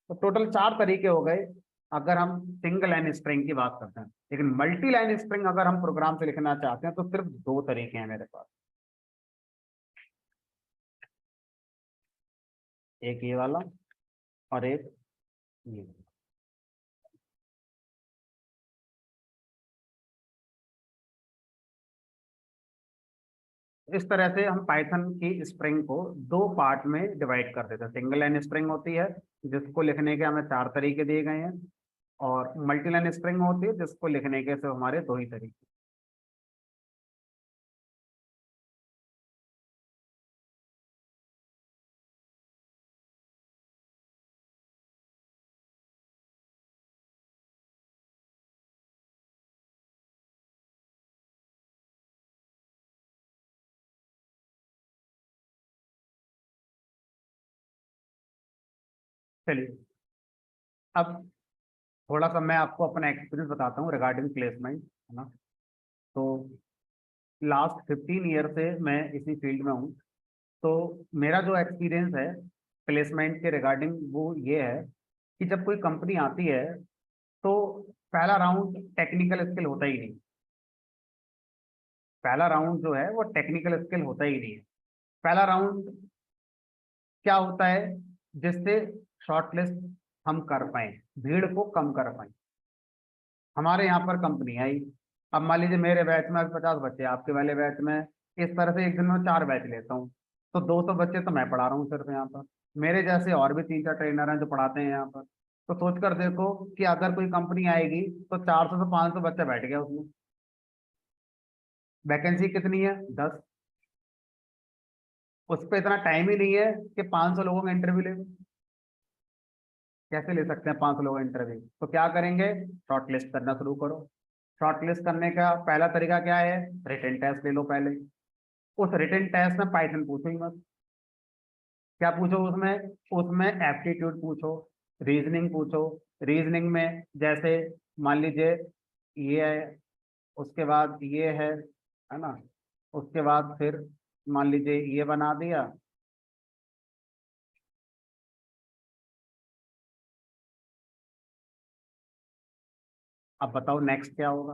तो टोटल 4 तरीके हो गए अगर हम सिंगल लाइन स्ट्रिंग की बात करते हैं। लेकिन मल्टी लाइन स्ट्रिंग अगर हम प्रोग्राम से लिखना चाहते हैं तो सिर्फ 2 तरीके हैं मेरे पास, एक ये वाला और एक ये। इस तरह से हम पाइथन की स्ट्रिंग को 2 पार्ट में डिवाइड कर देते हैं। सिंगल लाइन स्ट्रिंग होती है जिसको लिखने के हमें 4 तरीके दिए गए हैं, और मल्टी लाइन स्ट्रिंग होती है जिसको लिखने के सिर्फ हमारे 2 ही तरीके। चलिए, अब थोड़ा सा मैं आपको अपना एक्सपीरियंस बताता हूँ रिगार्डिंग प्लेसमेंट, है ना। तो लास्ट 15 ईयर से मैं इसी फील्ड में हूँ। तो मेरा जो एक्सपीरियंस है प्लेसमेंट के रिगार्डिंग वो ये है कि जब कोई कंपनी आती है तो पहला राउंड टेक्निकल स्किल होता ही नहीं। पहला राउंड जो है वो टेक्निकल स्किल होता ही नहीं है। पहला राउंड क्या होता है, जिससे शॉर्टलिस्ट हम कर पाए, भीड़ को कम कर पाए। हमारे यहाँ पर कंपनी आई, अब मान लीजिए मेरे बैच में 50 बच्चे, आपके वाले बैच में, इस तरह से एक दिन में 4 बैच लेता हूँ, तो 200 बच्चे तो मैं पढ़ा रहा हूँ सिर्फ यहाँ पर। मेरे जैसे और भी 3-4 ट्रेनर हैं जो पढ़ाते हैं यहाँ पर। तो सोच कर देखो कि अगर कोई कंपनी आएगी तो 400 से 500 बच्चा बैठ गया उसमें, वैकेंसी कितनी है, 10। उस पर इतना टाइम ही नहीं है कि 500 लोगों का इंटरव्यू ले। कैसे ले सकते हैं 500 लोग इंटरव्यू? तो क्या करेंगे, शॉर्ट लिस्ट करना शुरू करो। शॉर्ट लिस्ट करने का पहला तरीका क्या है, रिटन टेस्ट ले लो पहले। उस रिटन टेस्ट में पाइथन पूछो ही मत। क्या पूछो उसमें, उसमें एप्टीट्यूड पूछो, रीजनिंग पूछो। रीजनिंग में जैसे मान लीजिए ये है, उसके बाद ये है ना, उसके बाद फिर मान लीजिए ये बना दिया। अब बताओ नेक्स्ट क्या होगा।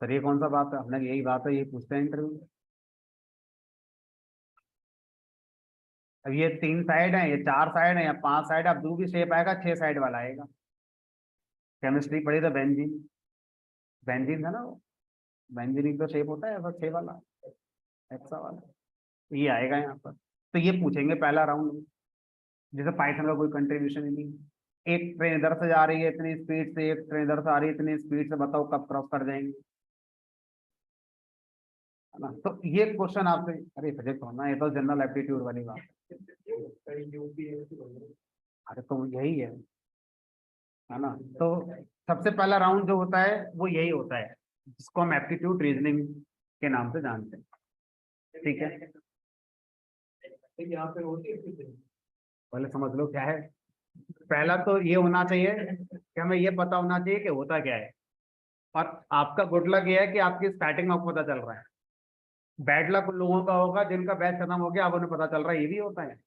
सर ये कौन सा बात है, हमने यही बात है, यही पूछते हैं इंटरव्यू में। अब ये 3 साइड है, ये 4 साइड है या 5 साइड, अब जो भी शेप आएगा 6 साइड वाला आएगा। केमिस्ट्री पढ़ी तो बेंजीन, बेंजीन था ना वो, बेंजीन तो शेप होता है ऐसा 6 वाला, हेक्सा वाला, ये आएगा यहाँ पर। तो ये पूछेंगे पहला राउंड में, जैसे पाइथन का कोई कंट्रीब्यूशन ही नहीं। एक ट्रेन इधर से जा रही है इतनी स्पीड से, एक ट्रेन इधर से आ रही है इतनी स्पीड से, बताओ कब क्रॉस कर जाएंगे, है ना। तो ये क्वेश्चन आपसे, अरे फिजिक्स होना, ये तो जनरल एप्टीट्यूड वाली बात है। अरे तो यही है ना। तो सबसे पहला राउंड जो होता है वो यही होता है, जिसको हम एप्टीट्यूड रीजनिंग के नाम से जानते हैं। ठीक है, पहले समझ लो क्या है। पहला तो ये होना चाहिए कि हमें ये पता होना चाहिए कि होता क्या है। और आपका गुड लक ये है कि आपकी स्टार्टिंग में आपको पता चल रहा है। बैड लक उन लोगों का होगा जिनका बैच खत्म हो गया, अब उन्हें पता चल रहा है, ये भी होता है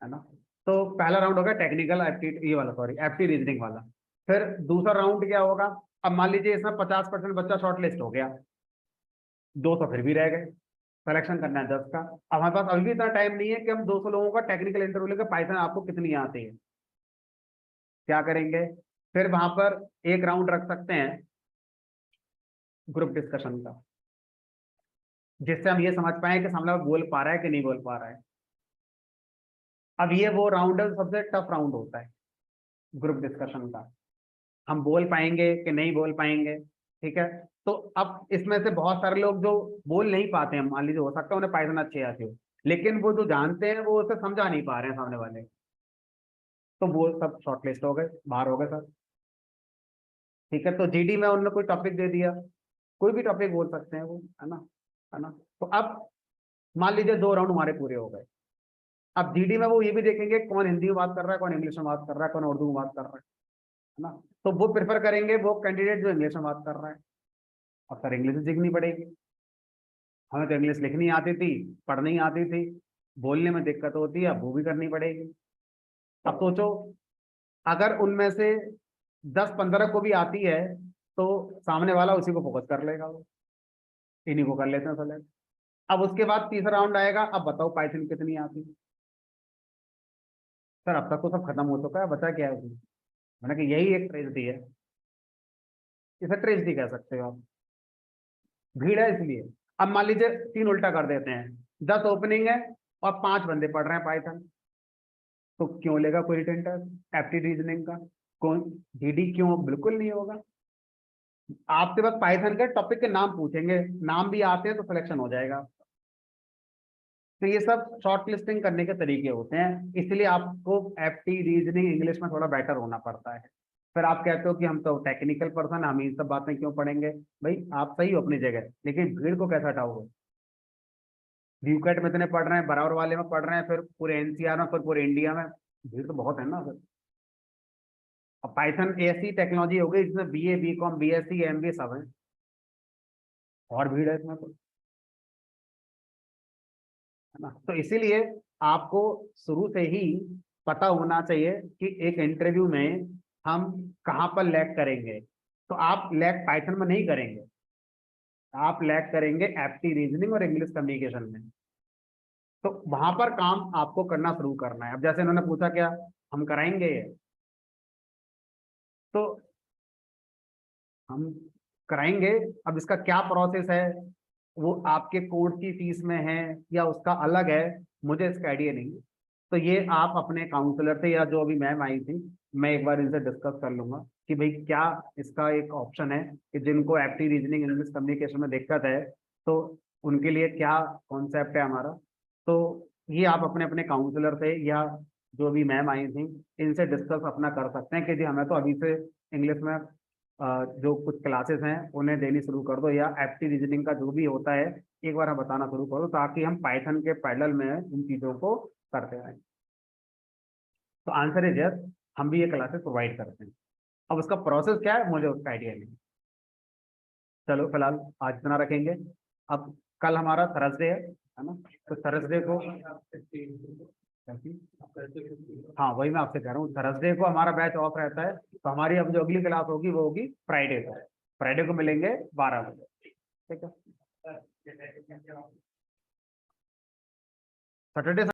ना। तो पहला राउंड होगा टेक्निकल एप्टी, ये वाला सॉरी एप्टी रीजनिंग वाला। फिर दूसरा राउंड क्या होगा, अब मान लीजिए इसमें 50% बच्चा शॉर्ट लिस्ट हो गया, 200 फिर भी रह गए, सिलेक्शन करना है 10 का। अब हमारे पास अभी भी इतना टाइम नहीं है कि हम 200 लोगों का टेक्निकल इंटरव्यू लेकर पाइथन आपको कितनी आती है। क्या करेंगे, फिर वहां पर एक राउंड रख सकते हैं ग्रुप डिस्कशन का, जिससे हम ये समझ पाए कि सामने वाला बोल पा रहा है कि नहीं बोल पा रहा है। अब ये वो राउंड है सबसे टफ राउंड होता है ग्रुप डिस्कशन का। हम बोल पाएंगे कि नहीं बोल पाएंगे, ठीक है। तो अब इसमें से बहुत सारे लोग जो बोल नहीं पाते हैं, मान लीजिए हो सकता है उन्हें पाइथन अच्छी आती हो, लेकिन वो जो जानते हैं वो उसे समझा नहीं पा रहे हैं सामने वाले, तो वो सब शॉर्टलिस्ट हो गए, बाहर हो गए सर, ठीक है। तो जीडी में उन्होंने कोई टॉपिक दे दिया, कोई भी टॉपिक बोल सकते हैं वो, है ना। तो अब मान लीजिए 2 राउंड हमारे पूरे हो गए। अब जीडी में वो ये भी देखेंगे कौन हिंदी में बात कर रहा है, कौन इंग्लिश में बात कर रहा है, कौन उर्दू में बात कर रहा है ना। तो वो प्रेफर करेंगे वो कैंडिडेट जो इंग्लिश में बात कर रहा है। अब सर इंग्लिश सीखनी पड़ेगी, हमें तो इंग्लिश लिखनी आती थी, पढ़नी आती थी, बोलने में दिक्कत होती है, अब वो भी करनी पड़ेगी। अब सोचो, अगर उनमें से 10-15 को भी आती है तो सामने वाला उसी को फोकस कर लेगा, वो इन्हीं को कर लेते हैं सेलेक्ट। अब उसके बाद तीसरा राउंड आएगा, अब बताओ पाइथन कितनी आती है। सर अब तक तो सब खत्म हो चुका है, बचा क्या है उसमें। मैंने कहा यही एक ट्रेजेडी है, इसे ट्रेजेडी कह सकते हो आप, भीड़ है इसलिए। अब मान लीजिए 3 उल्टा कर देते हैं, 10 ओपनिंग है और 5 बंदे पढ़ रहे हैं पाइथन, तो क्यों लेगा कोई रिटन टेस्ट एप्टी रीजनिंग का, कौन जीडी क्यों, बिल्कुल नहीं होगा। आपसे बस पाइथन के टॉपिक के नाम पूछेंगे, नाम भी आते हैं तो सिलेक्शन हो जाएगा। तो ये सब शॉर्ट लिस्टिंग करने के तरीके होते हैं, इसलिए आपको एप्टी रीजनिंग इंग्लिश में थोड़ा बेटर होना पड़ता है। फिर आप कहते हो कि हम तो टेक्निकल पर्सन, हम इन सब बातें क्यों पढ़ेंगे। भाई आप सही हो अपनी जगह, लेकिन भीड़ को कैसे हटाओगे। यूकेट में इतने पढ़ रहे हैं, बराबर वाले में पढ़ रहे हैं, फिर पूरे एनसीआर में, फिर पूरे इंडिया में भीड़ तो बहुत है ना सर। अब पाइथन ऐसी टेक्नोलॉजी हो गई जिसमें बीए, बीकॉम, बीएससी, एमबीए सब है, और भीड़ है इसमें तो, है ना। तो इसीलिए आपको शुरू से ही पता होना चाहिए कि एक इंटरव्यू में हम कहाँ पर लैग करेंगे। तो आप लैग पाइथन में नहीं करेंगे, आप लैग करेंगे एप्टी रीजनिंग और इंग्लिश कम्युनिकेशन में। तो वहां पर काम आपको करना शुरू करना है। अब जैसे उन्होंने पूछा क्या हम कराएंगे ये, तो हम कराएंगे। अब इसका क्या प्रोसेस है, वो आपके कोर्स की फीस में है या उसका अलग है, मुझे इसका आइडिया नहीं। तो ये आप अपने काउंसलर से या जो अभी मैम आई थी, मैं एक बार इनसे डिस्कस कर लूंगा कि भाई क्या इसका एक ऑप्शन है कि जिनको एप्टी रीजनिंग इंग्लिश कम्युनिकेशन में दिक्कत है, तो उनके लिए क्या कॉन्सेप्ट है हमारा। तो ये आप अपने अपने काउंसलर से या जो भी मैम आई थी इनसे डिस्कस अपना कर सकते हैं कि जी हमें तो अभी से इंग्लिश में जो कुछ क्लासेस हैं उन्हें देनी शुरू कर दो, या एप्टी रीजनिंग का जो भी होता है एक बार हम बताना शुरू कर दो, ताकि हम पाइथन के पैरेलल में इन चीज़ों को करते रहें। तो आंसर इज यस, हम भी ये क्लासेस प्रोवाइड करते हैं। अब उसका प्रोसेस क्या है मुझे उसका आइडिया नहीं। चलो फिलहाल आज इतना रखेंगे। अब कल हमारा थर्सडे है ना, तो थर्सडे को, हाँ वही मैं आपसे कह रहा हूँ, थर्सडे को हमारा बैच ऑफ रहता है, तो हमारी अब जो अगली क्लास होगी वो होगी फ्राइडे को। फ्राइडे को मिलेंगे 12 बजे, ठीक है। सैटरडे